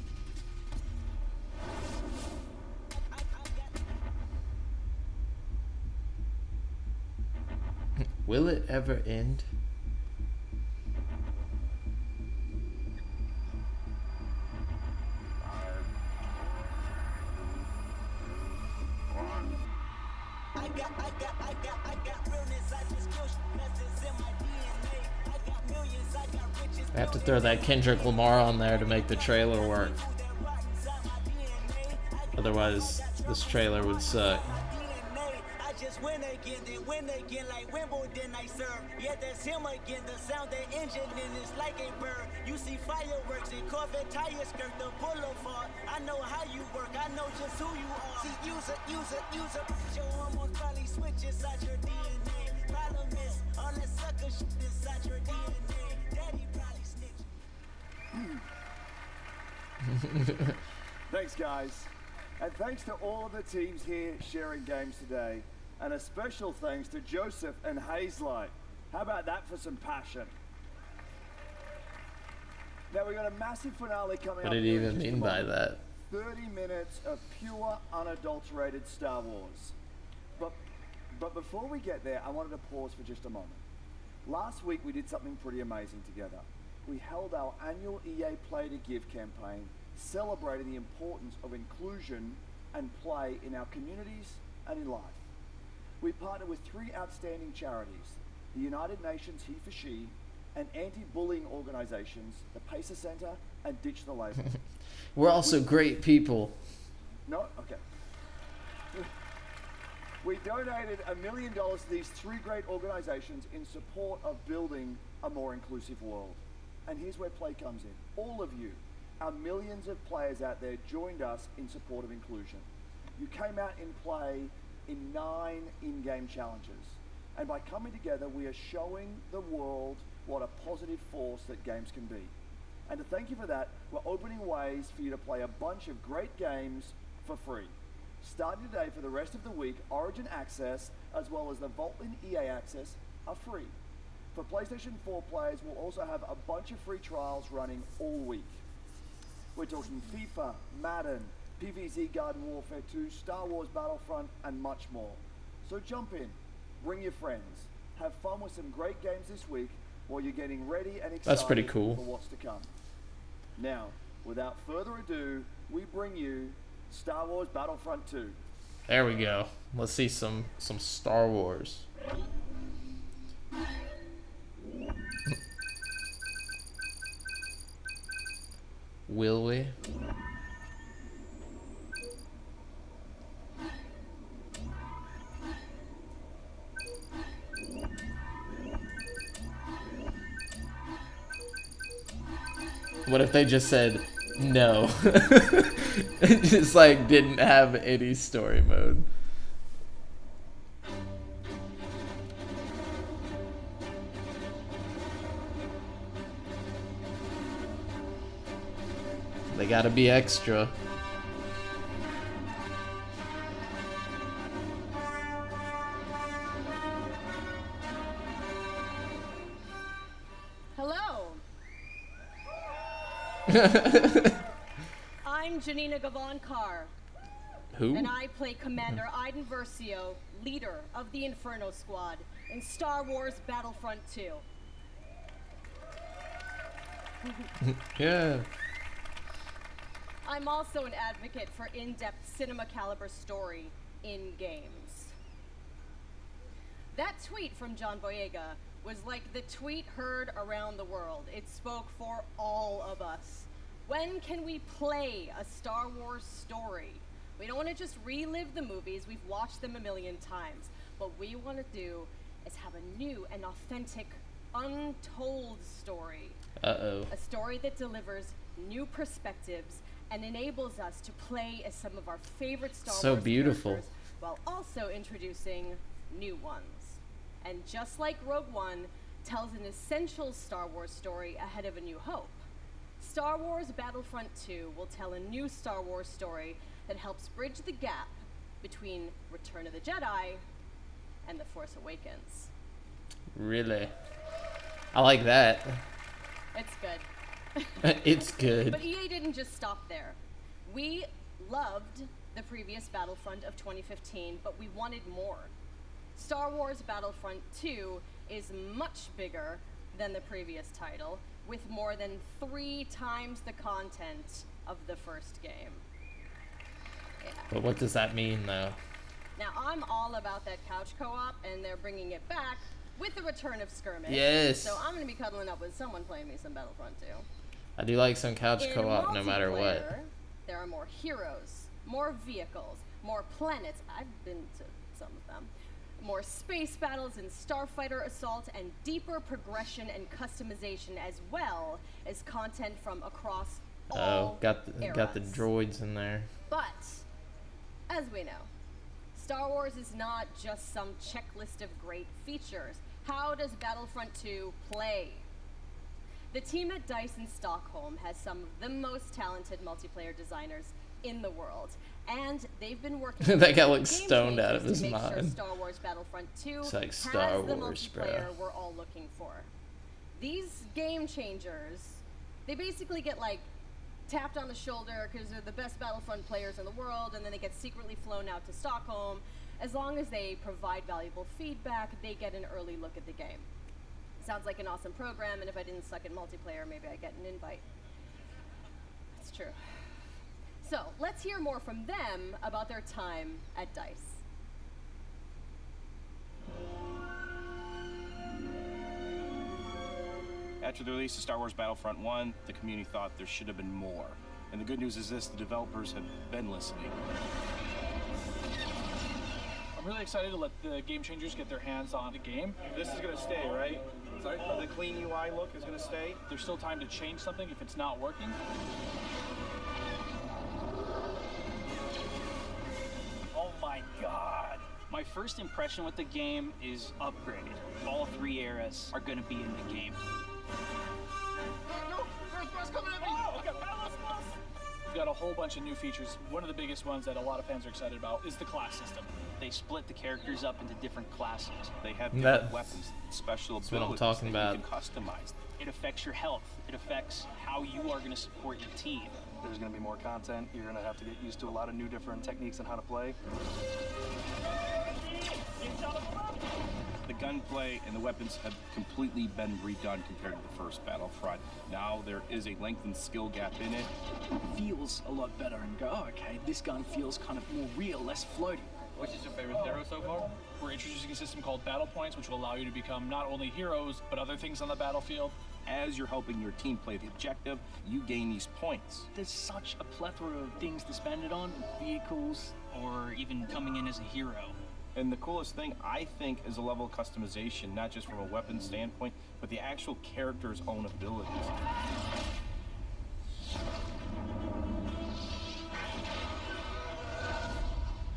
Will it ever end? I have to throw that Kendrick Lamar on there to make the trailer work. Otherwise, this trailer would suck. Win again, then win again like Wimbledon I serve. Yeah, that's him again. The sound that engine in is like a bird. You see fireworks and Corvette tires skirt the boulevard. I know how you work. I know just who you are. See, use a. Your hormones probably switch inside your DNA. Problem is, all that sucker shit inside your DNA. Daddy probably snitch. Thanks, guys. And thanks to all of the teams here sharing games today. And a special thanks to Joseph and Hazelight. How about that for some passion? Now we got a massive finale coming up. What did he even mean by that? 30 minutes of pure, unadulterated Star Wars. But before we get there, I wanted to pause for just a moment. Last week we did something pretty amazing together. We held our annual EA Play to Give campaign, celebrating the importance of inclusion and play in our communities and in life. We partnered with 3 outstanding charities, the United Nations He for She, and anti-bullying organizations, the Pacer Center and Ditch the Label. We're also great people. No? Okay. We donated $1 million to these 3 great organizations in support of building a more inclusive world. And here's where play comes in. All of you, our millions of players out there, joined us in support of inclusion. You came out in play in 9 in-game challenges. And by coming together, we are showing the world what a positive force that games can be. And to thank you for that, we're opening ways for you to play a bunch of great games for free. Starting today for the rest of the week, Origin Access, as well as the Vault-in EA Access, are free. For PlayStation 4 players, we'll also have a bunch of free trials running all week. We're talking FIFA, Madden, PvZ Garden Warfare 2, Star Wars Battlefront, and much more. So jump in, bring your friends, have fun with some great games this week while you're getting ready and excited That's pretty cool. for what's to come. Now, without further ado, we bring you Star Wars Battlefront 2. There we go. Let's see some Star Wars. Will we? What if they just said no? It just like didn't have any story mode. They gotta be extra. Hello. I'm Janina Gavankar. Who? And I play Commander Iden Versio, leader of the Inferno Squad in Star Wars Battlefront 2. Yeah. I'm also an advocate for in-depth cinema caliber story in games. That tweet from John Boyega was like the tweet heard around the world. It spoke for all of us. When can we play a Star Wars story? We don't want to just relive the movies. We've watched them a million times. What we want to do is have a new and authentic, untold story. Uh-oh. A story that delivers new perspectives and enables us to play as some of our favorite Star So Wars beautiful. characters while also introducing new ones. And just like Rogue One tells an essential Star Wars story ahead of A New Hope, Star Wars Battlefront 2 will tell a new Star Wars story that helps bridge the gap between Return of the Jedi and The Force Awakens. Really? I like that. It's good. It's good. But EA didn't just stop there. We loved the previous Battlefront of 2015, but we wanted more. Star Wars Battlefront 2 is much bigger than the previous title, with more than 3 times the content of the first game. Yeah. But what does that mean, though? Now, I'm all about that couch co-op, and they're bringing it back with the return of Skirmish. Yes. So I'm going to be cuddling up with someone playing me some Battlefront 2. I do like some couch In co-op no matter what. multiplayer, There are more heroes, more vehicles, more planets. I've been to some of them. More space battles and starfighter assault, and deeper progression and customization, as well as content from across all got the eras. droids in there. But, as we know, Star Wars is not just some checklist of great features. How does Battlefront 2 play? The team at DICE in Stockholm has some of the most talented multiplayer designers in the world, and they've been working That guy with looks game stoned out changers of his to make sure mind. Star Wars Battlefront 2 It's like has Star the Wars, bro. multiplayer we're all looking for. These game changers, they basically get like tapped on the shoulder because they're the best Battlefront players in the world, and then they get secretly flown out to Stockholm. As long as they provide valuable feedback, they get an early look at the game. Sounds like an awesome program, and if I didn't suck at multiplayer, maybe I'd get an invite. That's true. So, let's hear more from them about their time at DICE. After the release of Star Wars Battlefront 1, the community thought there should have been more. And the good news is this, the developers have been listening. I'm really excited to let the game changers get their hands on the game. This is going to stay, right? Sorry? The clean UI look is going to stay? There's still time to change something if it's not working. Oh my god. My first impression with the game is upgraded. All 3 eras are going to be in the game. No! There's bus coming at me! Oh, okay, We've got a whole bunch of new features. One of the biggest ones that a lot of fans are excited about is the class system. They split the characters up into different classes. They have different weapons, special That's what I'm abilities talking that about. you can customize. It affects your health. It affects how you are going to support your team. There's going to be more content. You're going to have to get used to a lot of new different techniques on how to play. The gunplay and the weapons have completely been redone compared to the first Battlefront. Now there is a lengthened skill gap in it. It feels a lot better and go, oh, okay, this gun feels kind of more real, less floaty. Which is your favorite hero so far? We're introducing a system called Battle Points, which will allow you to become not only heroes, but other things on the battlefield. As you're helping your team play the objective, you gain these points. There's such a plethora of things to spend it on, vehicles, or even coming in as a hero. And the coolest thing, I think, is a level of customization, not just from a weapon standpoint, but the actual character's own abilities.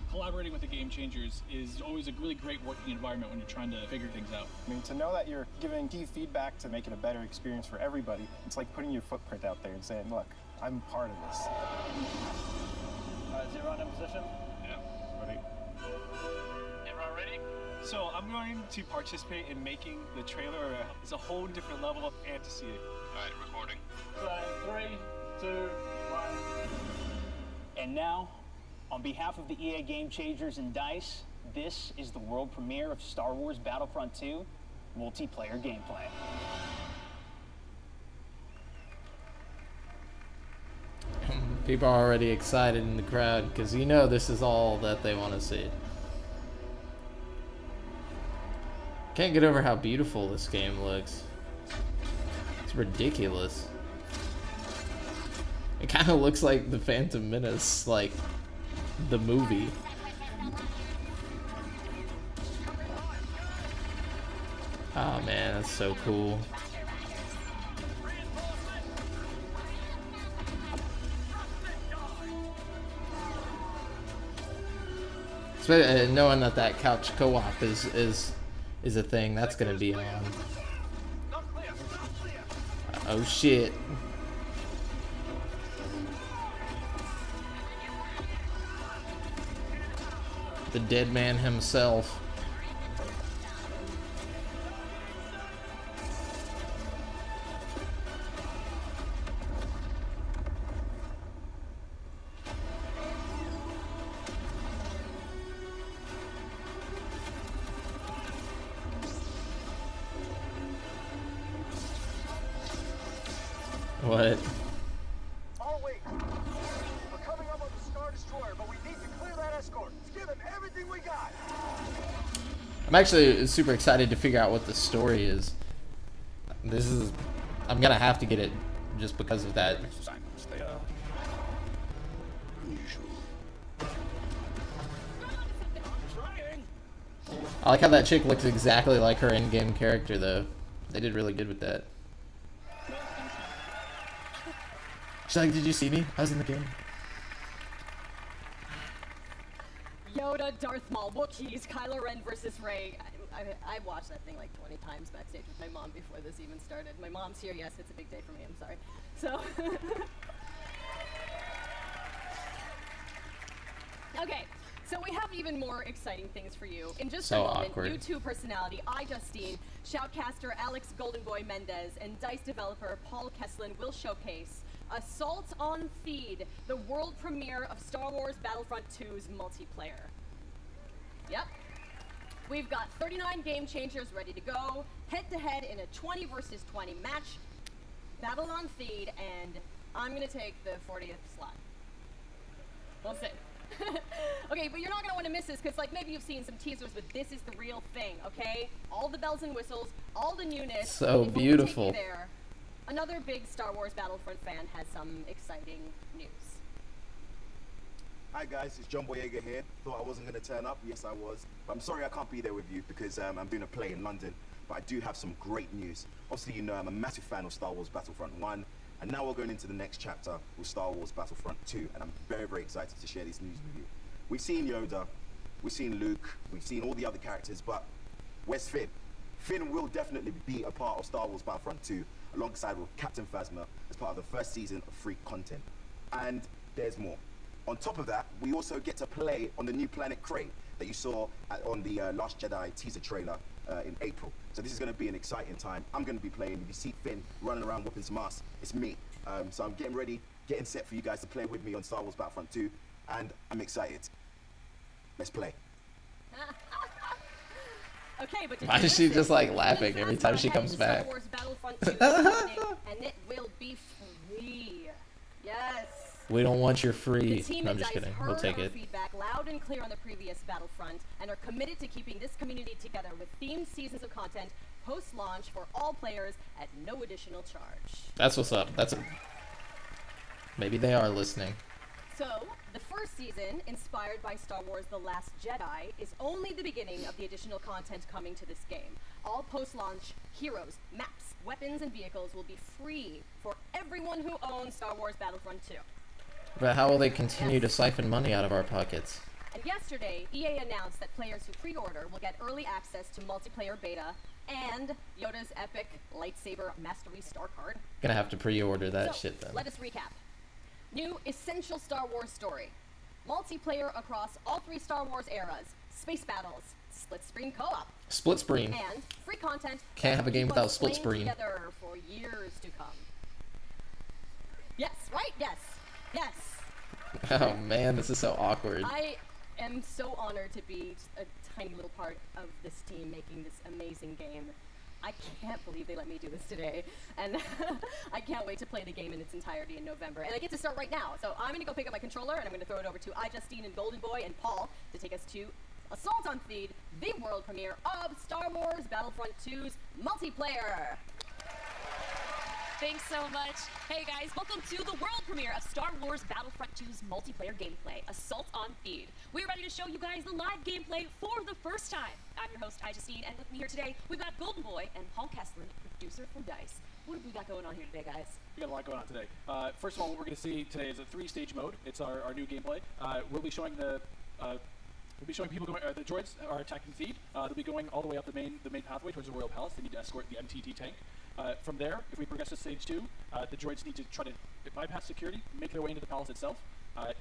Collaborating with the game changers is always a really great working environment when you're trying to figure things out. I mean, to know that you're giving key feedback to make it a better experience for everybody, it's like putting your footprint out there and saying, look, I'm part of this. Zero in position? Yeah, ready? Everyone ready? So I'm going to participate in making the trailer. It's a whole different level of fantasy. All right, recording. Playing 3, 2, 1. And now, on behalf of the EA Game Changers and DICE, this is the world premiere of Star Wars Battlefront 2 multiplayer gameplay. People are already excited in the crowd because you know this is all that they want to see. Can't get over how beautiful this game looks. It's ridiculous. It kind of looks like the Phantom Menace, like the movie. Oh man, that's so cool. Knowing that couch co-op is a thing that's gonna be on. Oh shit. The dead man himself. What? Oh wait, we're coming up on the Star Destroyer, but we need to clear that escort. Let's give them everything we got. I'm actually super excited to figure out what the story is. I'm gonna have to get it just because of that. I like how that chick looks exactly like her in-game character, though. They did really good with that. She's like, did you see me? I was in the game. Yoda, Darth Maul, Wookiees, Kylo Ren versus Rey. I watched that thing like 20 times backstage with my mom before this even started. My mom's here, yes, it's a big day for me, I'm sorry. So... Okay, so we have even more exciting things for you. In just a moment, YouTube personality iJustine, shoutcaster Alex Goldenboy Mendez, and DICE developer Paul Kesslin will showcase Assault on Theed, the world premiere of Star Wars Battlefront 2's multiplayer. Yep. We've got 39 game changers ready to go, head-to-head in a 20 versus 20 match, battle on Theed, and I'm gonna take the 40th slot. We'll see. Okay, but you're not gonna want to miss this because, like, maybe you've seen some teasers, but this is the real thing, okay? All the bells and whistles, all the newness. So beautiful. There. Another big Star Wars Battlefront fan has some exciting news. Hi guys, it's John Boyega here. Thought I wasn't going to turn up. Yes, I was. But I'm sorry I can't be there with you because I'm doing a play in London. But I do have some great news. Obviously, you know I'm a massive fan of Star Wars Battlefront 1. And now we're going into the next chapter with Star Wars Battlefront 2. And I'm very, very excited to share this news with you. We've seen Yoda, we've seen Luke, we've seen all the other characters, but where's Finn? Finn will definitely be a part of Star Wars Battlefront 2, alongside with Captain Phasma as part of the first season of free content. And there's more. On top of that, we also get to play on the new planet Krayt that you saw on the Last Jedi teaser trailer in April. So this is going to be an exciting time. I'm going to be playing. If you see Finn running around whooping some ass, it's me. So I'm getting ready, getting set for you guys to play with me on Star Wars Battlefront 2, and I'm excited. Let's play. Okay, but why is she just like laughing every time she comes back? Star Wars Battlefront 2 is happening, and it will be free. Yes. We don't want your free. The team No, I'm at just DICE kidding. heard We'll take our it. feedback loud and clear on the previous Battlefront and are committed to keeping this community together with themed seasons of content post-launch for all players at no additional charge. That's what's up. That's a... Maybe they are listening. So, the first season, inspired by Star Wars The Last Jedi, is only the beginning of the additional content coming to this game. All post-launch heroes, maps, weapons, and vehicles will be free for everyone who owns Star Wars Battlefront 2. But how will they continue to siphon money out of our pockets? And yesterday, EA announced that players who pre-order will get early access to multiplayer beta and Yoda's epic lightsaber mastery star card. Gonna have to pre-order that shit then. Let us recap. New essential Star Wars story. Multiplayer across all 3 Star Wars eras. Space battles. Split screen co-op. Split screen. And free content. Can't have a game without split playing screen. Together for years to come. Yes, right? Yes. Yes. Oh man, this is so awkward. I am so honored to be a tiny little part of this team making this amazing game. I can't believe they let me do this today, and I can't wait to play the game in its entirety in November. And I get to start right now, so I'm gonna go pick up my controller and I'm gonna throw it over to iJustine and Golden Boy and Paul to take us to Assault on Theed, the world premiere of Star Wars Battlefront 2's multiplayer. Thanks so much. Hey guys, welcome to the world premiere of Star Wars Battlefront 2's multiplayer gameplay, Assault on Theed. We're ready to show you guys the live gameplay for the first time. I'm your host, iJustine, and with me here today, we've got Golden Boy and Paul Kesslin, producer from DICE. What have we got going on here today, guys? We got a lot going on today. First of all, what we're going to see today is a 3-stage mode. It's our new gameplay. We'll be showing the We'll be showing people going. The droids are attacking Theed. They'll be going all the way up the main pathway towards the Royal Palace. They need to escort the MTT tank. From there, if we progress to stage 2, the droids need to try to bypass security, make their way into the palace itself.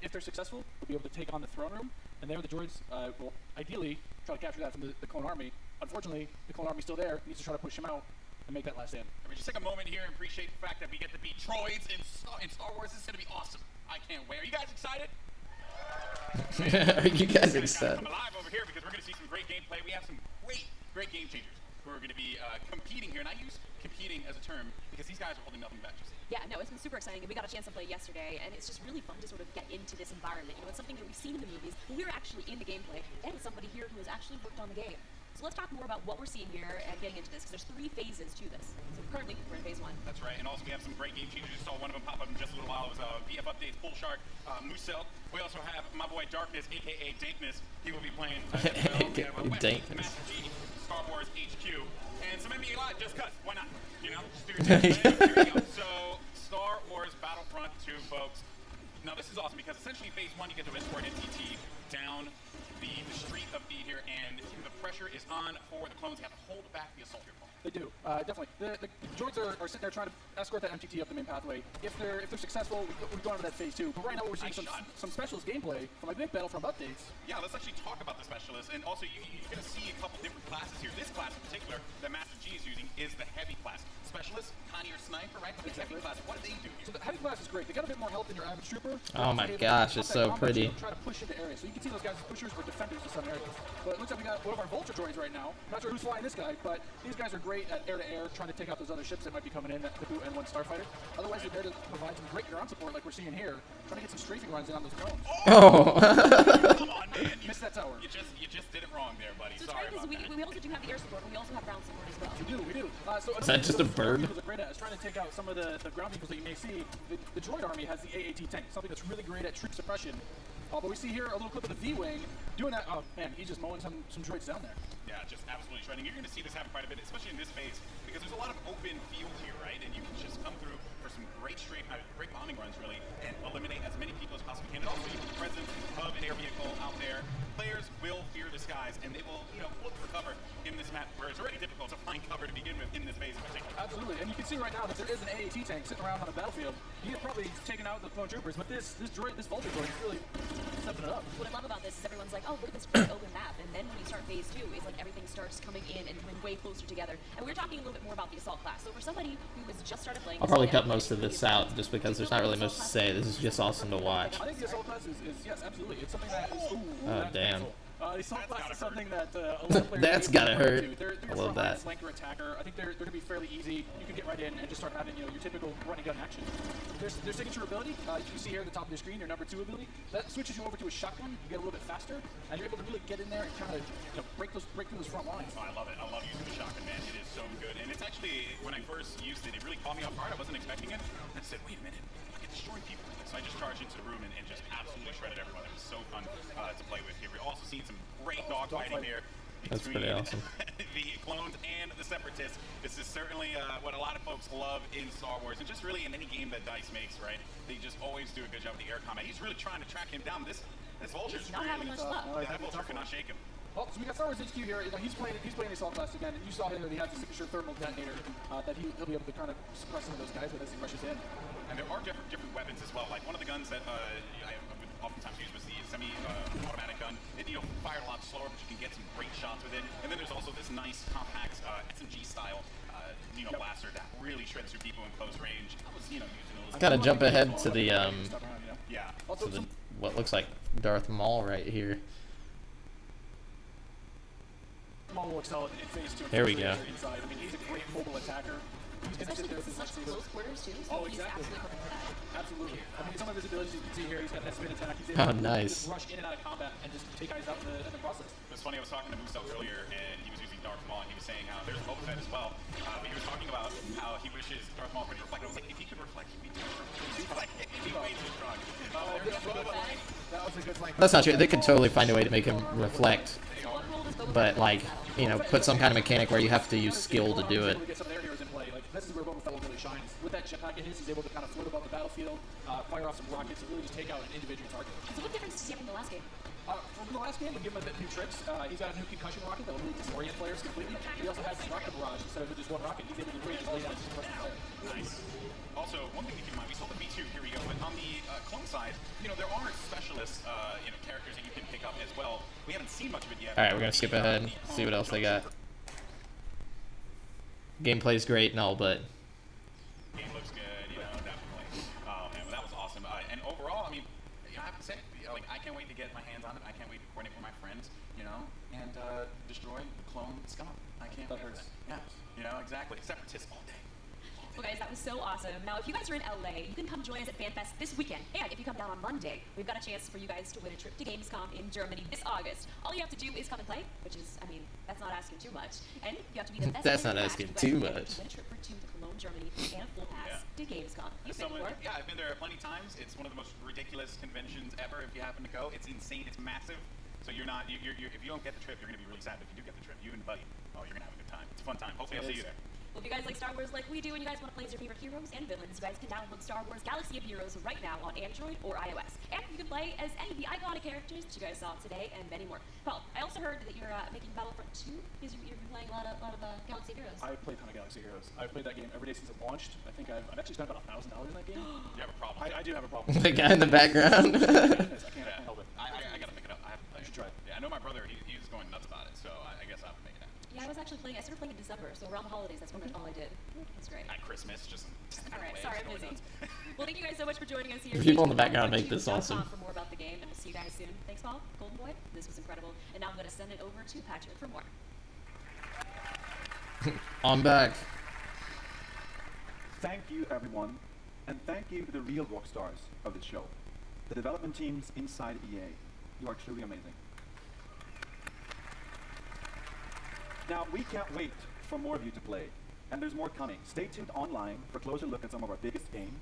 If they're successful, we'll be able to take on the throne room, and there the droids will ideally try to capture that from the clone army. Unfortunately, the clone army's still there. Needs to try to push him out and make that last stand. Let me just take a moment here and appreciate the fact that we get to be droids in Star Wars. This is going to be awesome. I can't wait. Are you guys excited? Are you guys excited? I'm alive over here because we're going to see some great gameplay. We have some great game changers who are going to be competing here. And I use competing as a term because these guys are holding nothing back. Yeah, no, it's been super exciting. We got a chance to play yesterday, and it's just really fun to sort of get into this environment. You know, it's something that we've seen in the movies, but we're actually in the gameplay, and with somebody here who has actually worked on the game. So let's talk more about what we're seeing here and getting into this, because there's 3 phases to this. So currently, we're in phase 1. That's right, and also we have some great game changers. You saw one of them pop up in just a little while. It was BF Updates, Bull Shark, Musel. We also have my boy Darkness, a.k.a. Dankness. He will be playing Dankness. Master G, Star Wars HQ, and some NBA Live, just cuz. Why not? You know, just do your thing. Here we go. So, Star Wars Battlefront 2, folks. Now, this is awesome because essentially phase 1, you get to escort NTT down the street of Theed here, and the pressure is on for the clones. They have to hold back the assault here, Paul. They do, definitely. The droids are sitting there trying to escort that MTT up the main pathway. If they're successful, we go on to that phase 2. But right now we're seeing some specialist gameplay from my big Battlefront updates. Yeah, let's actually talk about the specialists, and also you're going to see a couple different classes here. This class in particular that Master G is using is the heavy class. Specialist, kind of your sniper, right? But the heavy class, what do they do? So the heavy class is great. They got a bit more health than your average trooper. Oh my gosh, it's so pretty. Try to push into areas. So you can see those guys as pushers or defenders in some areas. But it looks like we got one of our Vulture droids right now. Not sure who's flying this guy, but these guys are great at air-to-air, trying to take out those other ships that might be coming in, the Boot N1 Starfighter. Otherwise, they're there to provide some great ground support like we're seeing here, trying to get some strafing runs in on those drones. Oh! Come on, man. Missed that tower. You just did it wrong there, buddy. So Sorry about that. We also do have the air support, but we also have ground support as well. We do. Is that just a bird? Is trying to take out some of the ground vehicles that you may see. The droid army has the AAT tank, something that's really great at troop suppression. But we see here a little clip of the V-Wing doing that. Oh, man, he's just mowing some droids down there. Yeah, just absolutely shredding. You're going to see this happen quite a bit, especially in this phase, because there's a lot of open field here, right? And you can just come through for some great great bombing runs, really, and eliminate as many people as possible can. And also, you have the presence of an air vehicle out there. Players will fear the skies, and they will, look for cover in this map, where it's already difficult to find cover to begin with in this phase in particular. Absolutely, and you can see right now that there is an AAT tank sitting around on the battlefield. He had probably taken out the clone troopers, but this Vulture droid is really stepping it up. What I love about this is everyone's like, oh, look at this great open map, and then when you start phase 2, it's like everything starts coming in and coming way closer together. And we're talking a little bit more about the assault class. So for somebody who has just started playing, I'll probably cut most of this out just because there's not really much to say. This is just awesome to watch. I think the assault class is yes, absolutely. It's something that is. Oh damn. The assault class is something that a lot of players that's gotta hurt. They're I love that. Flanker attacker. I think they're going to be fairly easy. You can get right in and just start having your typical running gun action. Their signature ability, you can see here at the top of your screen, your number 2 ability, that switches you over to a shotgun. You get a little bit faster, and you're able to really get in there and kind of break through those front lines. Oh, I love it. I love using the shotgun, man. It is so good, and it's actually when I first used it, it really caught me off guard. I wasn't expecting it. I said, wait a minute, I can destroy people. So I just charged into the room and just absolutely shredded everyone. It was so fun to play with here. We're also seeing some great dogfighting here. That's pretty awesome. The clones and the separatists. This is certainly what a lot of folks love in Star Wars, and just really in any game that DICE makes, right? They just always do a good job with the air combat. He's really trying to track him down. This Vulture's not having much luck. That Vulture cannot shake him. Well, so we got Star Wars HQ here. He's playing the assault class again, and you saw him that he has the signature thermal detonator that he'll be able to kind of suppress some of those guys with as he rushes in. And there are different weapons as well. Like one of the guns that I oftentimes use was the semi-automatic gun. It fired a lot slower, but you can get some great shots with it. And then there's also this nice compact SMG style blaster that really shreds through people in close range. I was using those. Gotta jump ahead to the yeah. To the what looks like Darth Maul right here. Maul will excel in phase 2. There we go. Inside. I mean, he's a great mobile attacker. He's going to sit there with such close quarters too. So exactly. He's absolutely perfect for that. Absolutely. I mean, some of his abilities you can see here. He's got that spin attack. He's able to just rush in and out of combat and just take guys out in the process. It was funny. I was talking to Musel earlier, and he was using Darth Maul, and he was saying how there's Boba Fett as well. But he was talking about how he wishes Darth Maul could reflect. I was like, if he could reflect, he'd be too strong. Like, he'd be way too strong. That was a good flank. That's not true. They could totally find a way to make him reflect, but like put some kind of mechanic where you have to use skill to do it. This is where Boba Fett really shines. With that jetpack in his, he's able to kind of float above the battlefield, fire off some rockets, and really just take out an individual target. So what difference does he have in the last game? From the last game, we give him a bit new tricks. He's got a new concussion rocket that will really disorient players completely. He also has his rocket barrage. Instead of just one rocket, he's able to really just lay down his player. Nice. Also, one thing to keep in mind, we saw the V2, here we go, but on the clone side, you know, there are specialist, characters that you can pick up as well. We haven't seen much of it yet. Alright, we're gonna skip ahead, see what else they got. Gameplay's great and all, but Game looks good, you know, definitely. Oh man, well, that was awesome. And overall, I mean, I have to say, like, I can't wait to get my hands on it. I can't wait to coordinate with my friends, you know, and destroy the clone scum. I can't wait for that. Yeah, you know, exactly. Separatists all day. Well, guys, that was so awesome. Now, if you guys are in LA, you can come join us at FanFest this weekend. And if you come down on Monday, we've got a chance for you guys to win a trip to Gamescom in Germany this August. All you have to do is come and play, which is, I mean, that's not asking too much. And you have to be the best. That's not asking too much. Win a trip to Cologne, Germany, and a full pass to Gamescom. You've been before? Yeah, I've been there plenty of times. It's one of the most ridiculous conventions ever. If you happen to go, it's insane. It's massive. So you're not. If you don't get the trip, you're gonna be really sad. But if you do get the trip, you and Buddy, oh, you're gonna have a good time. It's a fun time. Hopefully, I'll see you there. Well, if you guys like Star Wars like we do and you guys want to play as your favorite heroes and villains, you guys can download Star Wars Galaxy of Heroes right now on Android or iOS. And you can play as any of the iconic characters that you guys saw today and many more. Paul, I also heard that you're making Battlefront 2 because you've been playing a lot of Galaxy of Heroes. I played a ton of Galaxy Heroes. I've played that game every day since it launched. I think I've actually spent about $1,000 in that game. You have a problem. I do have a problem. The guy in the background. I can't help it. I gotta pick it up. I have to play. You should try it. Yeah, I know my brother. He's going nuts about it. So I guess I have to make it happen. Yeah, I was actually playing. I started playing in December, so around the holidays, that's pretty much all I did. That's great. At Christmas, just. All right, sorry, I'm busy. Well, thank you guys so much for joining us here. People in the background make this awesome. For more about the game, and we'll see you guys soon. Thanks, Paul, Golden Boy. This was incredible. And now I'm going to send it over to Patrick for more. I'm back. Thank you, everyone, and thank you to the real rock stars of this show, the development teams inside EA. You are truly amazing. Now, we can't wait for more of you to play, and there's more coming. Stay tuned online for a closer look at some of our biggest games.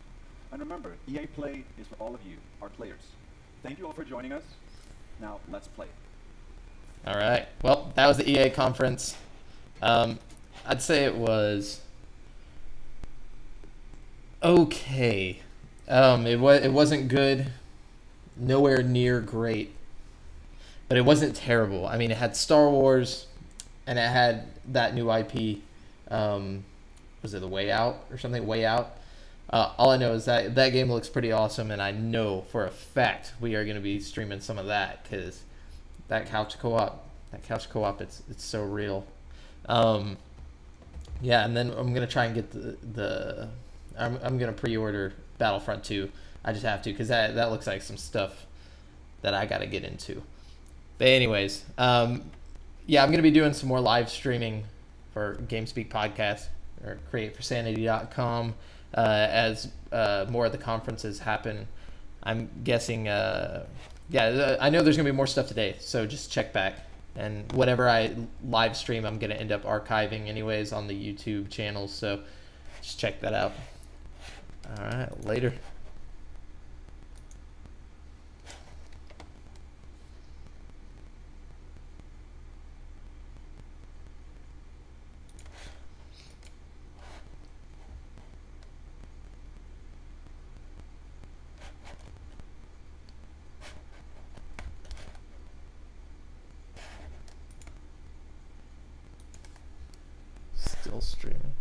And remember, EA Play is for all of you, our players. Thank you all for joining us. Now, let's play. All right. Well, that was the EA conference. I'd say it was okay. It wasn't good, nowhere near great, but it wasn't terrible. I mean, it had Star Wars, and it had that new IP. Was it The Way Out or something? Way Out. All I know is that that game looks pretty awesome, and I know for a fact we are going to be streaming some of that because that couch co-op, it's so real. Yeah, and then I'm gonna try and get I'm gonna pre-order Battlefront 2. I just have to because that looks like some stuff that I gotta get into. But anyways, yeah, I'm gonna be doing some more live streaming for GameSpeak podcast or createforsanity.com as more of the conferences happen. I'm guessing, yeah, I know there's gonna be more stuff today, so just check back. And whatever I live stream, I'm going to end up archiving anyways on the YouTube channel. So just check that out. All right, later. Still streaming.